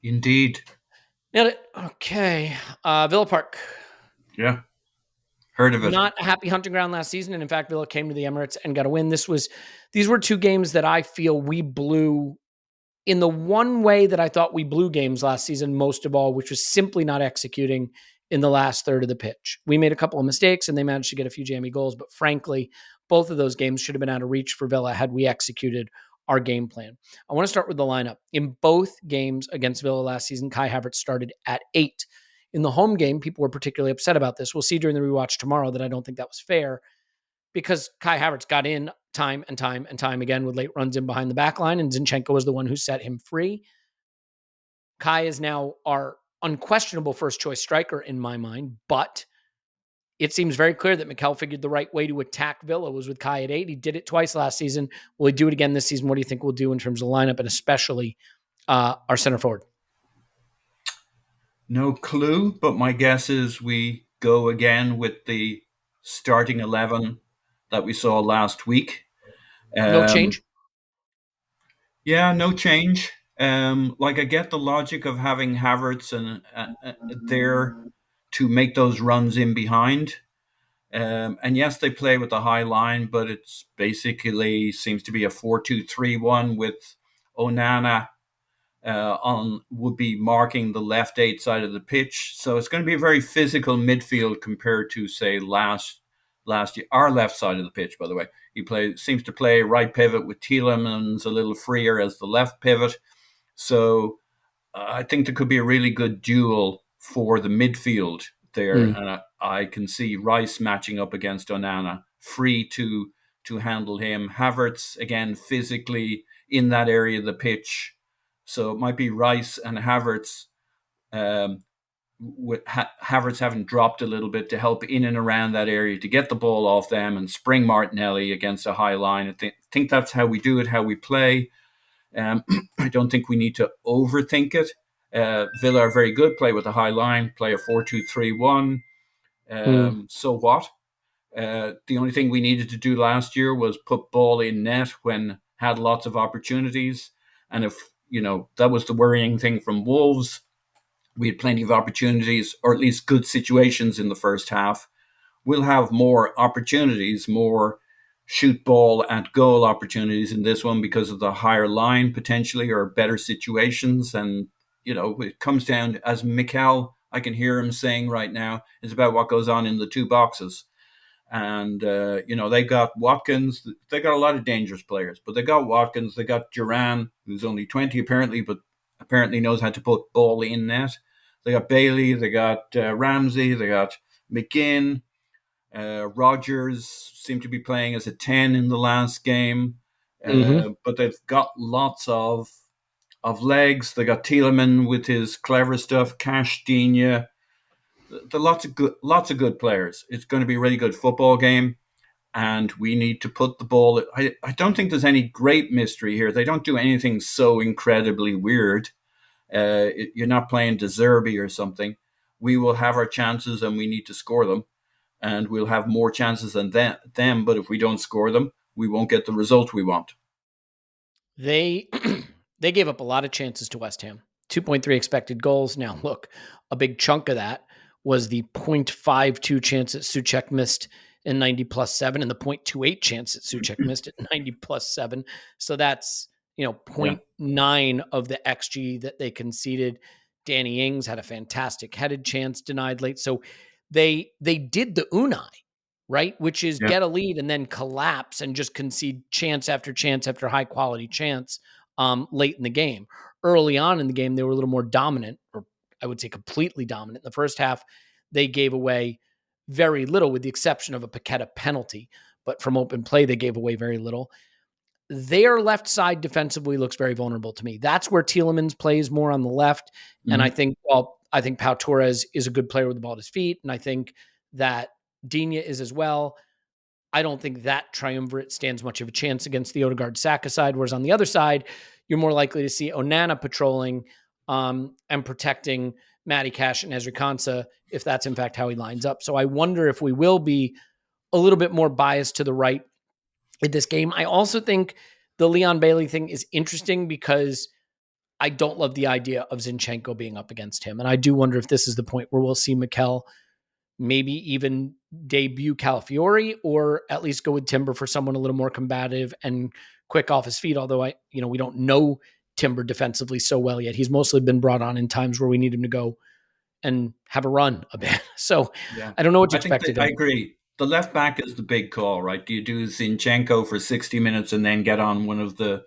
Indeed. Nailed it. Okay. Villa Park. Yeah. Heard of it. Not a happy hunting ground last season. And in fact, Villa came to the Emirates and got a win. These were two games that I feel we blew in the one way that I thought we blew games last season most of all, which was simply not executing in the last third of the pitch. We made a couple of mistakes and they managed to get a few jammy goals. But frankly, both of those games should have been out of reach for Villa had we executed our game plan. I want to start with the lineup. In both games against Villa last season, Kai Havertz started at 8. In the home game, people were particularly upset about this. We'll see during the rewatch tomorrow that I don't think that was fair because Kai Havertz got in time and time and time again with late runs in behind the back line, and Zinchenko was the one who set him free. Kai is now our unquestionable first-choice striker in my mind, but it seems very clear that Mikel figured the right way to attack Villa was with Kai at 8. He did it twice last season. Will he do it again this season? What do you think we'll do in terms of the lineup and especially our center forward? No clue, but my guess is we go again with the starting 11 that we saw last week. No change? Yeah, no change. Like I get the logic of having Havertz and there to make those runs in behind. And yes, they play with the high line, but it's basically seems to be a 4-2-3-1 with Onana on would be marking the left 8 side of the pitch. So it's going to be a very physical midfield compared to say last year. Our left side of the pitch, by the way, seems to play right pivot with Tielemans a little freer as the left pivot. So I think there could be a really good duel for the midfield there, and I can see Rice matching up against Onana, free to handle him. Havertz again physically in that area of the pitch, so it might be Rice and Havertz. With Havertz having dropped a little bit to help in and around that area to get the ball off them and spring Martinelli against a high line. I think that's how we do it, how we play. I don't think we need to overthink it. Villa are very good, play with a high line, play a 4-2-3-1. So what? The only thing we needed to do last year was put ball in net when had lots of opportunities. And if, that was the worrying thing from Wolves, we had plenty of opportunities, or at least good situations in the first half. We'll have more opportunities, more shoot ball and goal opportunities in this one because of the higher line potentially or better situations. And, it comes down, as Mikel, I can hear him saying right now, it's about what goes on in the two boxes. And, they got Watkins. They got a lot of dangerous players, but they got Watkins. They got Duran, who's only 20 apparently, but apparently knows how to put ball in net. They got Bailey. They got Ramsey. They got McGinn. Rogers seemed to be playing as a 10 in the last game. But they've got lots of legs. They got Tielemans with his clever stuff, Cash Digne. There are lots of good players. It's going to be a really good football game, and we need to put the ball. I don't think there's any great mystery here. They don't do anything so incredibly weird. You're not playing De Zerbi or something. We will have our chances, and we need to score them, and we'll have more chances than them. But if we don't score them, we won't get the result we want. They gave up a lot of chances to West Ham. 2.3 expected goals. Now, look, a big chunk of that was the 0.52 chance that Souček missed in 90+7 and the 0.28 chance that Souček missed at 90+7. So that's, 0.9 of the XG that they conceded. Danny Ings had a fantastic headed chance denied late. So they did the Unai, right? Which is get a lead and then collapse and just concede chance after chance after high quality chance late in the game. Early on in the game, they were a little more dominant, or I would say completely dominant. In the first half, they gave away very little with the exception of a Paqueta penalty. But from open play, they gave away very little. Their left side defensively looks very vulnerable to me. That's where Tielemans plays more on the left. Mm-hmm. And I think Pau Torres is a good player with the ball at his feet. And I think that Digne is as well. I don't think that triumvirate stands much of a chance against the Odegaard-Saka side, whereas on the other side, you're more likely to see Onana patrolling and protecting Matty Cash and Ezri Konsa if that's in fact how he lines up. So I wonder if we will be a little bit more biased to the right in this game. I also think the Leon Bailey thing is interesting because I don't love the idea of Zinchenko being up against him. And I do wonder if this is the point where we'll see Mikel maybe even debut Calafiori or at least go with Timber for someone a little more combative and quick off his feet. Although we don't know Timber defensively so well yet. He's mostly been brought on in times where we need him to go and have a run a bit. So I don't know what to expect. I agree. The left back is the big call, right? Do you do Zinchenko for 60 minutes and then get on one of the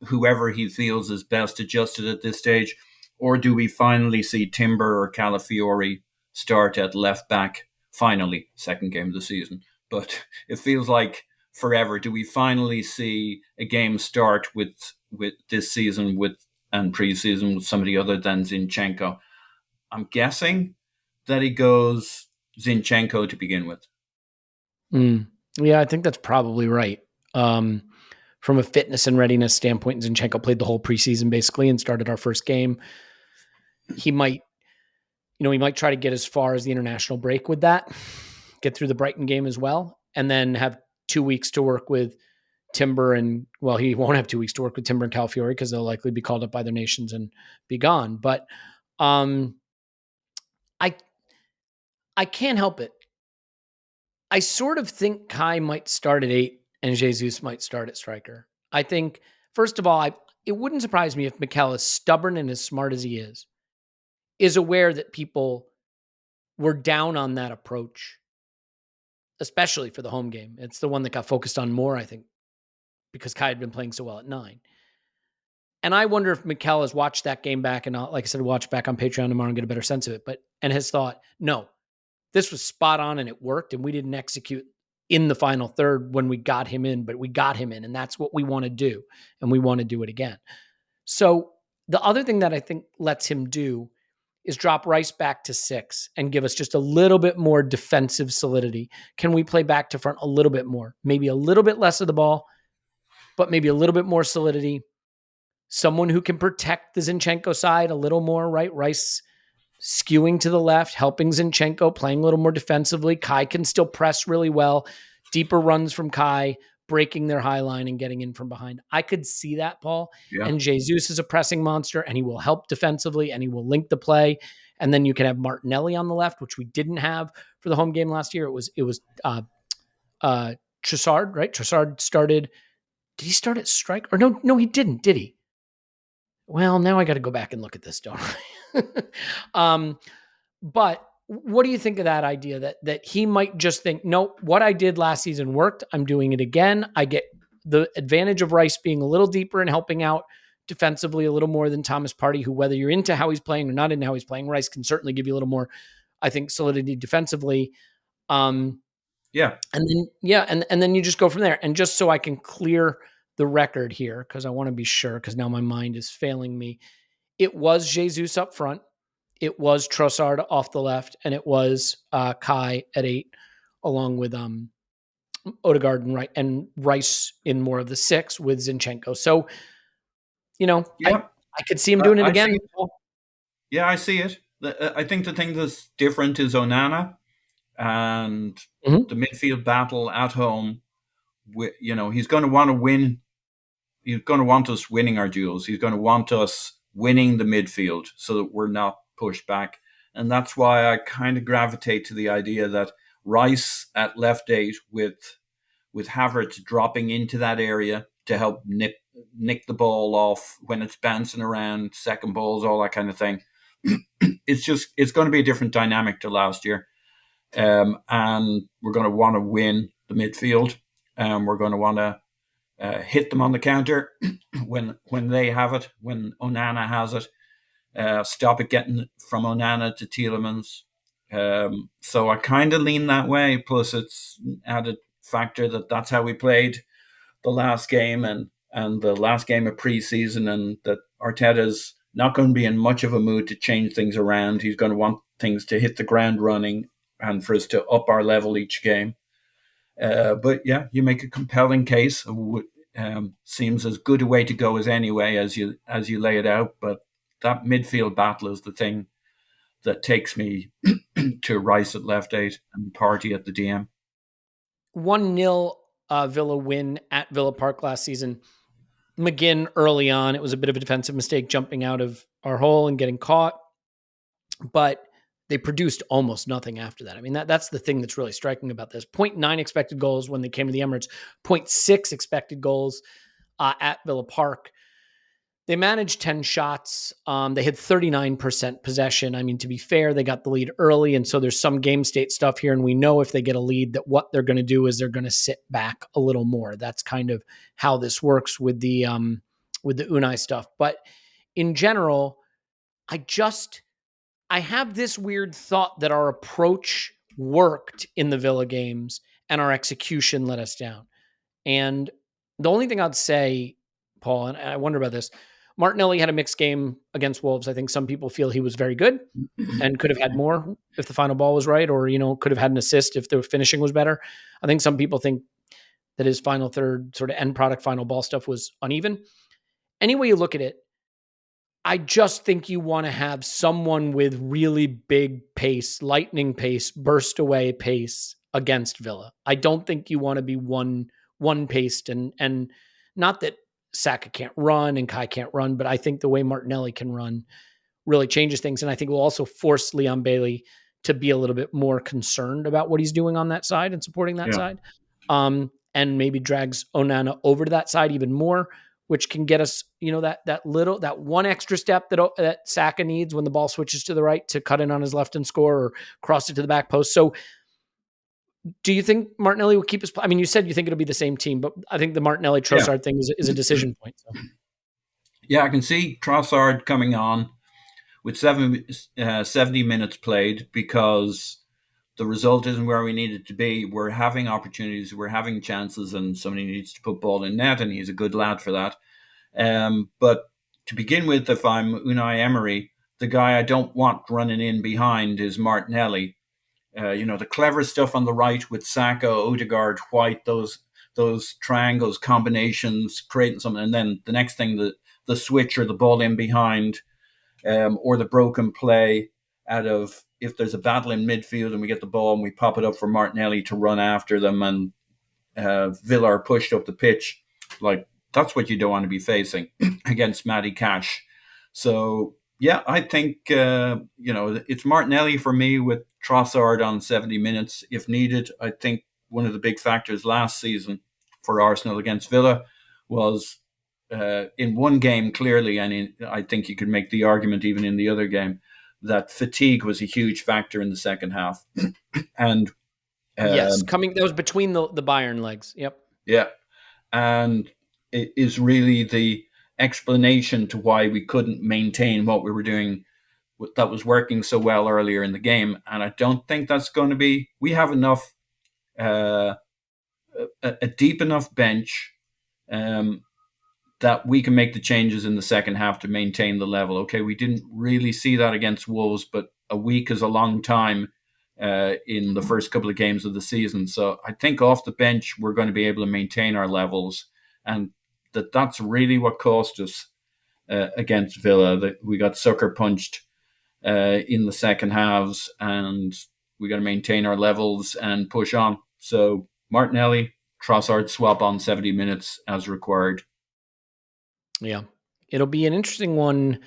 whoever he feels is best adjusted at this stage? Or do we finally see Timber or Calafiori start at left back, finally, second game of the season? But it feels like forever. Do we finally see a game start with this season and preseason with somebody other than Zinchenko? I'm guessing that he goes Zinchenko to begin with. Yeah, I think that's probably right. From a fitness and readiness standpoint, Zinchenko played the whole preseason basically and started our first game. He might try to get as far as the international break with that, get through the Brighton game as well, and then have 2 weeks to work with Timber and, well, he won't have 2 weeks to work with Timber and Calafiori because they'll likely be called up by their nations and be gone. But I can't help it. I sort of think Kai might start at 8 and Jesus might start at striker. I think, first of all, it wouldn't surprise me if Mikel, as stubborn and as smart as he is aware that people were down on that approach, especially for the home game. It's the one that got focused on more, I think, because Kai had been playing so well at 9. And I wonder if Mikel has watched that game back, and like I said, watch back on Patreon tomorrow and get a better sense of it, and has thought, no, this was spot on and it worked, and we didn't execute in the final third when we got him in, but we got him in, and that's what we want to do, and we want to do it again. So the other thing that I think lets him do is drop Rice back to 6 and give us just a little bit more defensive solidity. Can we play back to front a little bit more? Maybe a little bit less of the ball, but maybe a little bit more solidity. Someone who can protect the Zinchenko side a little more, right? Rice skewing to the left, helping Zinchenko, playing a little more defensively. Kai can still press really well. Deeper runs from Kai, breaking their high line and getting in from behind. I could see that, Paul. Yeah. And Jesus is a pressing monster, and he will help defensively, and he will link the play. And then you can have Martinelli on the left, which we didn't have for the home game last year. It was Trossard, right? Trossard started. Did he start at strike? Or no, he didn't, did he? Well, now I got to go back and look at this, don't I? But what do you think of that idea that he might just think, no, what I did last season worked. I'm doing it again. I get the advantage of Rice being a little deeper and helping out defensively a little more than Thomas Partey, who, whether you're into how he's playing or not into how he's playing, Rice can certainly give you a little more, I think, solidity defensively. And then you just go from there. And just so I can clear the record here, because I want to be sure, because now my mind is failing me. It was Jesus up front. It was Trossard off the left, and it was Kai at 8, along with Odegaard and Rice in more of the 6 with Zinchenko. So, I could see him doing it again. I see it. I think the thing that's different is Onana and the midfield battle at home. He's going to want to win. He's going to want us winning our duels. He's going to want us winning the midfield so that we're not pushed back. And that's why I kind of gravitate to the idea that Rice at left 8 with Havertz dropping into that area to help nick the ball off when it's bouncing around, second balls, all that kind of thing. It's going to be a different dynamic to last year. And we're going to want to win the midfield. We're going to want to hit them on the counter when they have it, when Onana has it. Stop it getting from Onana to Tielemans. So I kind of lean that way. Plus, it's added factor that's how we played the last game and the last game of preseason, and that Arteta's not going to be in much of a mood to change things around. He's going to want things to hit the ground running and for us to up our level each game. But yeah, you make a compelling case. Seems as good a way to go as anyway as you lay it out. But that midfield battle is the thing that takes me to Rice at left 8 and Partey at the DM. 1-0 Villa win at Villa Park last season. McGinn early on, it was a bit of a defensive mistake jumping out of our hole and getting caught, but they produced almost nothing after that. I mean, that's the thing that's really striking about this. 0.9 expected goals when they came to the Emirates, 0.6 expected goals at Villa Park. They managed 10 shots. They had 39% possession. I mean, to be fair, they got the lead early, and so there's some game state stuff here, and we know if they get a lead that what they're going to do is they're going to sit back a little more. That's kind of how this works with the Unai stuff. But in general, I have this weird thought that our approach worked in the Villa games and our execution let us down. And the only thing I'd say, Paul, and I wonder about this, Martinelli had a mixed game against Wolves. I think some people feel he was very good and could have had more if the final ball was right, or, could have had an assist if the finishing was better. I think some people think that his final third sort of end product final ball stuff was uneven. Any way you look at it, I just think you want to have someone with really big pace, lightning pace, burst away pace against Villa. I don't think you want to be one one-paced, and not that Saka can't run and Kai can't run, but I think the way Martinelli can run really changes things. And I think will also force Leon Bailey to be a little bit more concerned about what he's doing on that side and supporting that side. And maybe drags Onana over to that side even more, which can get us, that one extra step that Saka needs when the ball switches to the right to cut in on his left and score or cross it to the back post. So do you think Martinelli will keep his? I mean, you said you think it'll be the same team, but I think the Martinelli Trossard thing is a decision point. So. Yeah, I can see Trossard coming on with 70 minutes played because the result isn't where we need it to be. We're having opportunities, we're having chances, and somebody needs to put ball in net, and he's a good lad for that. But to begin with, if I'm Unai Emery, the guy I don't want running in behind is Martinelli. The clever stuff on the right with Saka, Odegaard, White, those triangles, combinations, creating something, and then the next thing, the switch or the ball in behind, or the broken play out of, if there's a battle in midfield and we get the ball and we pop it up for Martinelli to run after them, and Villa are pushed up the pitch, like that's what you don't want to be facing against Matty Cash. So yeah, I think it's Martinelli for me with Trossard on 70 minutes if needed. I think one of the big factors last season for Arsenal against Villa was in one game clearly, and I think you could make the argument even in the other game, that fatigue was a huge factor in the second half. And yes, that was between the Bayern legs. Yep. Yeah, and it is really the explanation to why we couldn't maintain what we were doing that was working so well earlier in the game. And I don't think that's going to be. We have enough, a deep enough bench that we can make the changes in the second half to maintain the level. Okay, we didn't really see that against Wolves, but a week is a long time in the first couple of games of the season. So I think off the bench, we're going to be able to maintain our levels, and that's really what cost us against Villa. That we got sucker punched in the second halves, and we got to maintain our levels and push on. So Martinelli, Trossard swap on 70 minutes as required. Yeah, it'll be an interesting one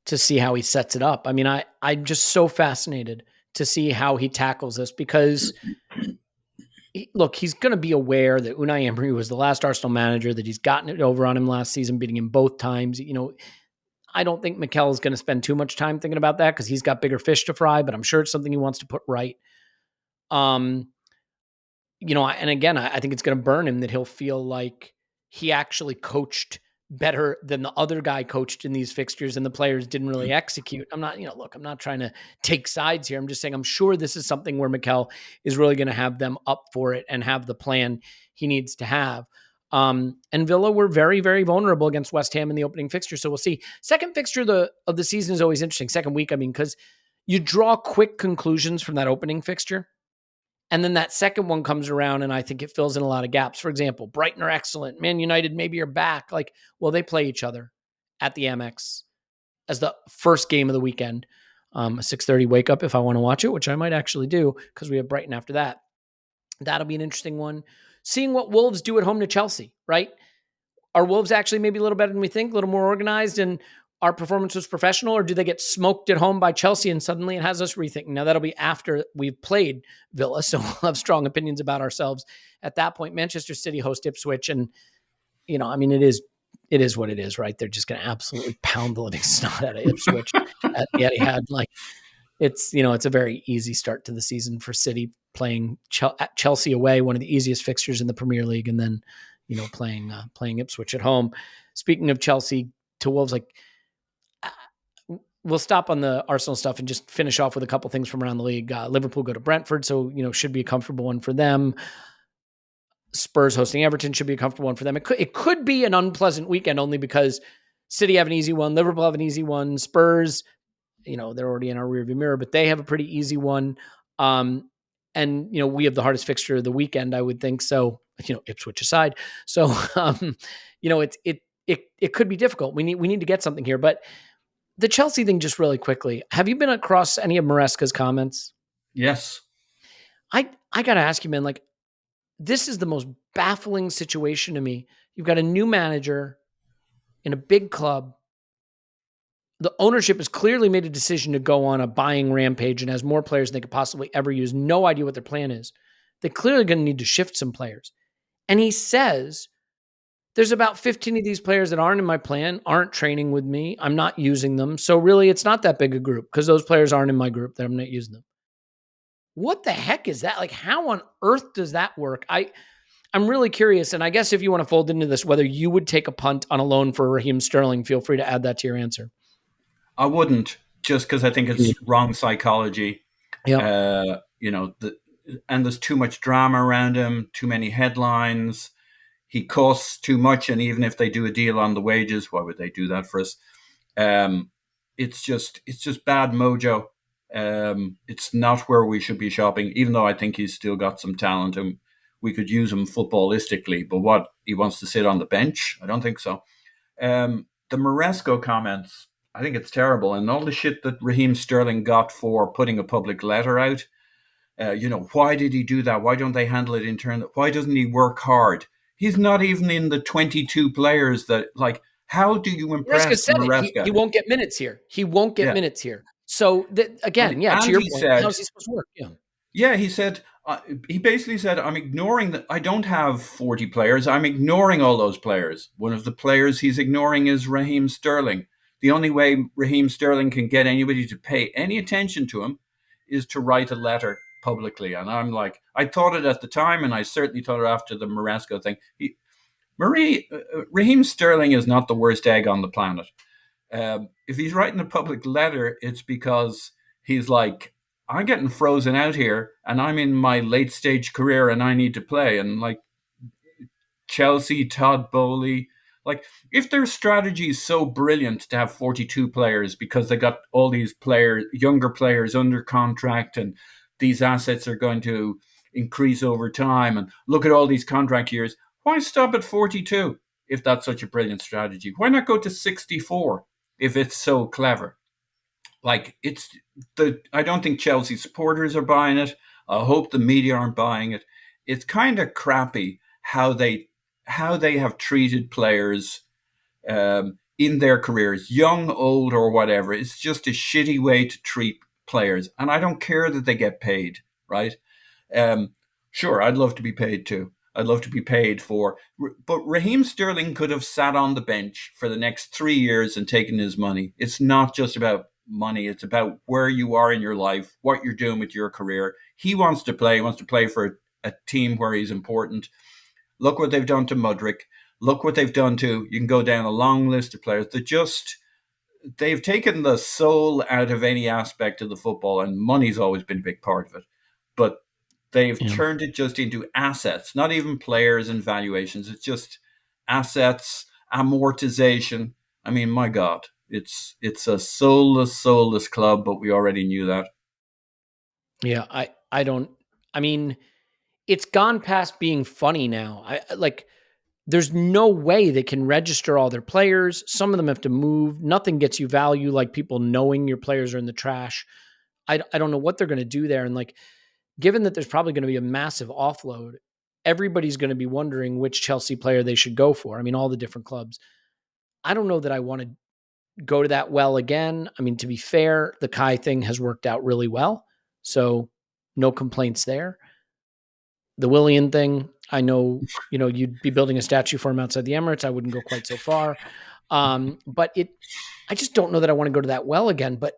to see how he sets it up. I mean, I'm just so fascinated to see how he tackles this because, look, he's going to be aware that Unai Emery was the last Arsenal manager, that he's gotten it over on him last season, beating him both times. I don't think Mikel is going to spend too much time thinking about that because he's got bigger fish to fry, but I'm sure it's something he wants to put right. And again, I think it's going to burn him that he'll feel like he actually coached better than the other guy coached in these fixtures and the players didn't really execute. I'm not, I'm not trying to take sides here. I'm just saying, I'm sure this is something where Mikel is really going to have them up for it and have the plan he needs to have. And Villa were very, very vulnerable against West Ham in the opening fixture. So we'll see. Second fixture of the season is always interesting. Second week, because you draw quick conclusions from that opening fixture. And then that second one comes around, and I think it fills in a lot of gaps. For example, Brighton are excellent. Man United maybe are back. They play each other at the Amex as the first game of the weekend. A 6:30 wake up if I want to watch it, which I might actually do because we have Brighton after that. That'll be an interesting one. Seeing what Wolves do at home to Chelsea, right? Are Wolves actually maybe a little better than we think, a little more organized, and our performance was professional, or do they get smoked at home by Chelsea and suddenly it has us rethinking? Now, that'll be after we've played Villa, so we'll have strong opinions about ourselves at that point. Manchester City host Ipswich, and, it is what it is, right? They're just going to absolutely pound the living snot out of Ipswich at the Etihad. It's a very easy start to the season for City, playing Chelsea away, one of the easiest fixtures in the Premier League, and then, playing Ipswich at home. Speaking of Chelsea to Wolves, we'll stop on the Arsenal stuff and just finish off with a couple things from around the league. Liverpool go to Brentford, so should be a comfortable one for them. Spurs hosting Everton should be a comfortable one for them. It could be an unpleasant weekend only because City have an easy one, Liverpool have an easy one, Spurs, they're already in our rearview mirror, but they have a pretty easy one. And we have the hardest fixture of the weekend, I would think. So Ipswich aside, so it could be difficult. We need to get something here, but. The Chelsea thing, just really quickly. Have you been across any of Maresca's comments? Yes. I got to ask you, man, this is the most baffling situation to me. You've got a new manager in a big club. The ownership has clearly made a decision to go on a buying rampage and has more players than they could possibly ever use. No idea what their plan is. They're clearly going to need to shift some players. And he says, there's about 15 of these players that aren't in my plan, aren't training with me. I'm not using them. So really, it's not that big a group because those players aren't in my group that I'm not using them. What the heck is that? Like, how on earth does that work? I'm really curious. And I guess if you want to fold into this, whether you would take a punt on a loan for Raheem Sterling, feel free to add that to your answer. I wouldn't, just because I think it's wrong psychology. Yeah. And there's too much drama around him, too many headlines. He costs too much, and even if they do a deal on the wages, why would they do that for us? It's just bad mojo. It's not where we should be shopping, even though I think he's still got some talent and we could use him footballistically. But what, he wants to sit on the bench? I don't think so. The Maresco comments, I think it's terrible. And all the shit that Raheem Sterling got for putting a public letter out, why did he do that? Why don't they handle it internally? Why doesn't he work hard? He's not even in the 22 players that, like, how do you impress Maresca said Maresca? He won't get minutes here. He won't get minutes here. So, again, to your point, how's he supposed to work? Yeah, he said, he basically said, I'm ignoring that. I don't have 40 players. I'm ignoring all those players. One of the players he's ignoring is Raheem Sterling. The only way Raheem Sterling can get anybody to pay any attention to him is to write a letter publicly. And I'm like, I thought it at the time, and I certainly thought it after the Maresco thing. Raheem Sterling is not the worst egg on the planet. If he's writing a public letter, it's because he's like, I'm getting frozen out here and I'm in my late stage career and I need to play. And like Chelsea, Todd Bowley, like if their strategy is so brilliant to have 42 players because they got all these younger players under contract, and these assets are going to increase over time, and look at all these contract years, why stop at 42 if that's such a brilliant strategy? Why not go to 64 if it's so clever? Like, I don't think Chelsea supporters are buying it. I hope the media aren't buying it. It's kind of crappy how they have treated players in their careers, young, old, or whatever. It's just a shitty way to treat players. And I don't care that they get paid, right? Sure, I'd love to be paid too. I'd love to be paid but Raheem Sterling could have sat on the bench for the next 3 years and taken his money. It's not just about money. It's about where you are in your life, what you're doing with your career. He wants to play. He wants to play for a team where he's important. Look what they've done to Mudryk. Look what they've done to, you can go down a long list of players that they've taken the soul out of any aspect of the football, and money's always been a big part of it. But they've turned it just into assets, not even players and valuations. It's just assets, amortization. I mean, my God, it's a soulless club, but we already knew that. Yeah, I mean, it's gone past being funny now. There's no way they can register all their players. Some of them have to move. Nothing gets you value like people knowing your players are in the trash. I don't know what they're going to do there. And like, given that there's probably going to be a massive offload, everybody's going to be wondering which Chelsea player they should go for. I mean, all the different clubs. I don't know that I want to go to that well again. I mean, to be fair, the Kai thing has worked out really well. So no complaints there. The Willian thing, I know, you'd be building a statue for him outside the Emirates. I wouldn't go quite so far. But I just don't know that I want to go to that well again. But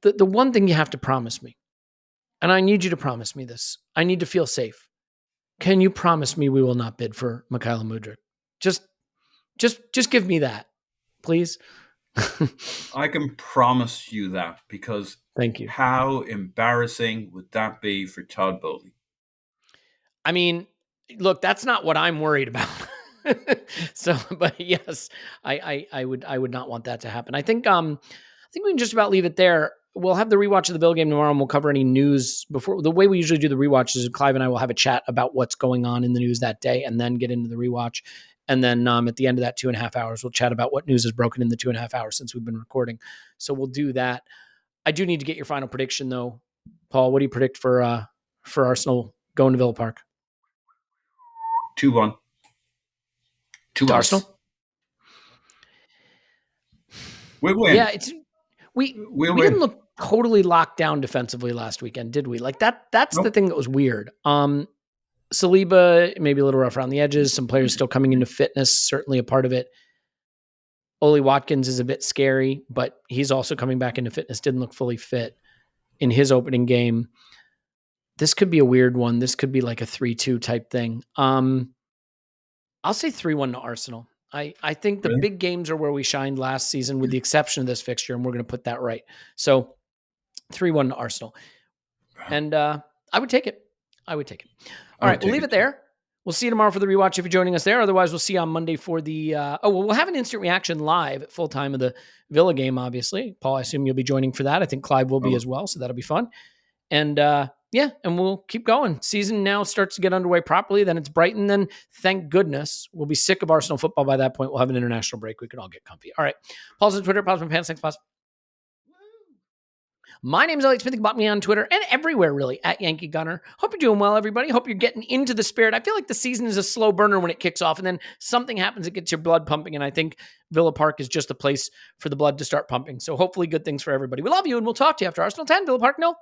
the one thing you have to promise me, and I need you to promise me this, I need to feel safe. Can you promise me we will not bid for Mikel Merino? Just give me that, please. I can promise you that, because thank you. How embarrassing would that be for Todd Bowley? I mean, look, that's not what I'm worried about. So, but yes, I would not want that to happen. I think we can just about leave it there. We'll have the rewatch of the Bill game tomorrow, and we'll cover any news before. The way we usually do the rewatch is Clive and I will have a chat about what's going on in the news that day, and then get into the rewatch. And then at the end of that 2.5 hours, we'll chat about what news is broken in the 2.5 hours since we've been recording. So we'll do that. I do need to get your final prediction, though, Paul. What do you predict for Arsenal going to Villa Park? 2-1. To Arsenal? We'll win. Yeah, we didn't look totally locked down defensively last weekend, did we? Like that's the thing that was weird. Saliba, maybe a little rough around the edges. Some players still coming into fitness, certainly a part of it. Oli Watkins is a bit scary, but he's also coming back into fitness. Didn't look fully fit in his opening game. This could be a weird one. This could be like a 3-2 type thing. I'll say 3-1 to Arsenal. I think the big games are where we shined last season, with the exception of this fixture, and we're going to put that right. So 3-1 to Arsenal. And I would take it. All right, we'll leave it there. We'll see you tomorrow for the rewatch if you're joining us there. Otherwise, we'll see you on Monday for the... we'll have an instant reaction live at full time of the Villa game, obviously. Paul, I assume you'll be joining for that. I think Clive will be as well, so that'll be fun. And and we'll keep going. Season now starts to get underway properly. Then it's Brighton. Then, thank goodness, we'll be sick of Arsenal football by that point. We'll have an international break. We can all get comfy. All right. Paul's on Twitter. Paul's on Pants. Thanks, Paul. My name is Elliot Smith. You can block me on Twitter and everywhere, really, at Yankee Gunner. Hope you're doing well, everybody. Hope you're getting into the spirit. I feel like the season is a slow burner when it kicks off, and then something happens that gets your blood pumping, and I think Villa Park is just a place for the blood to start pumping. So hopefully good things for everybody. We love you, and we'll talk to you after Arsenal 10, Villa Park 0.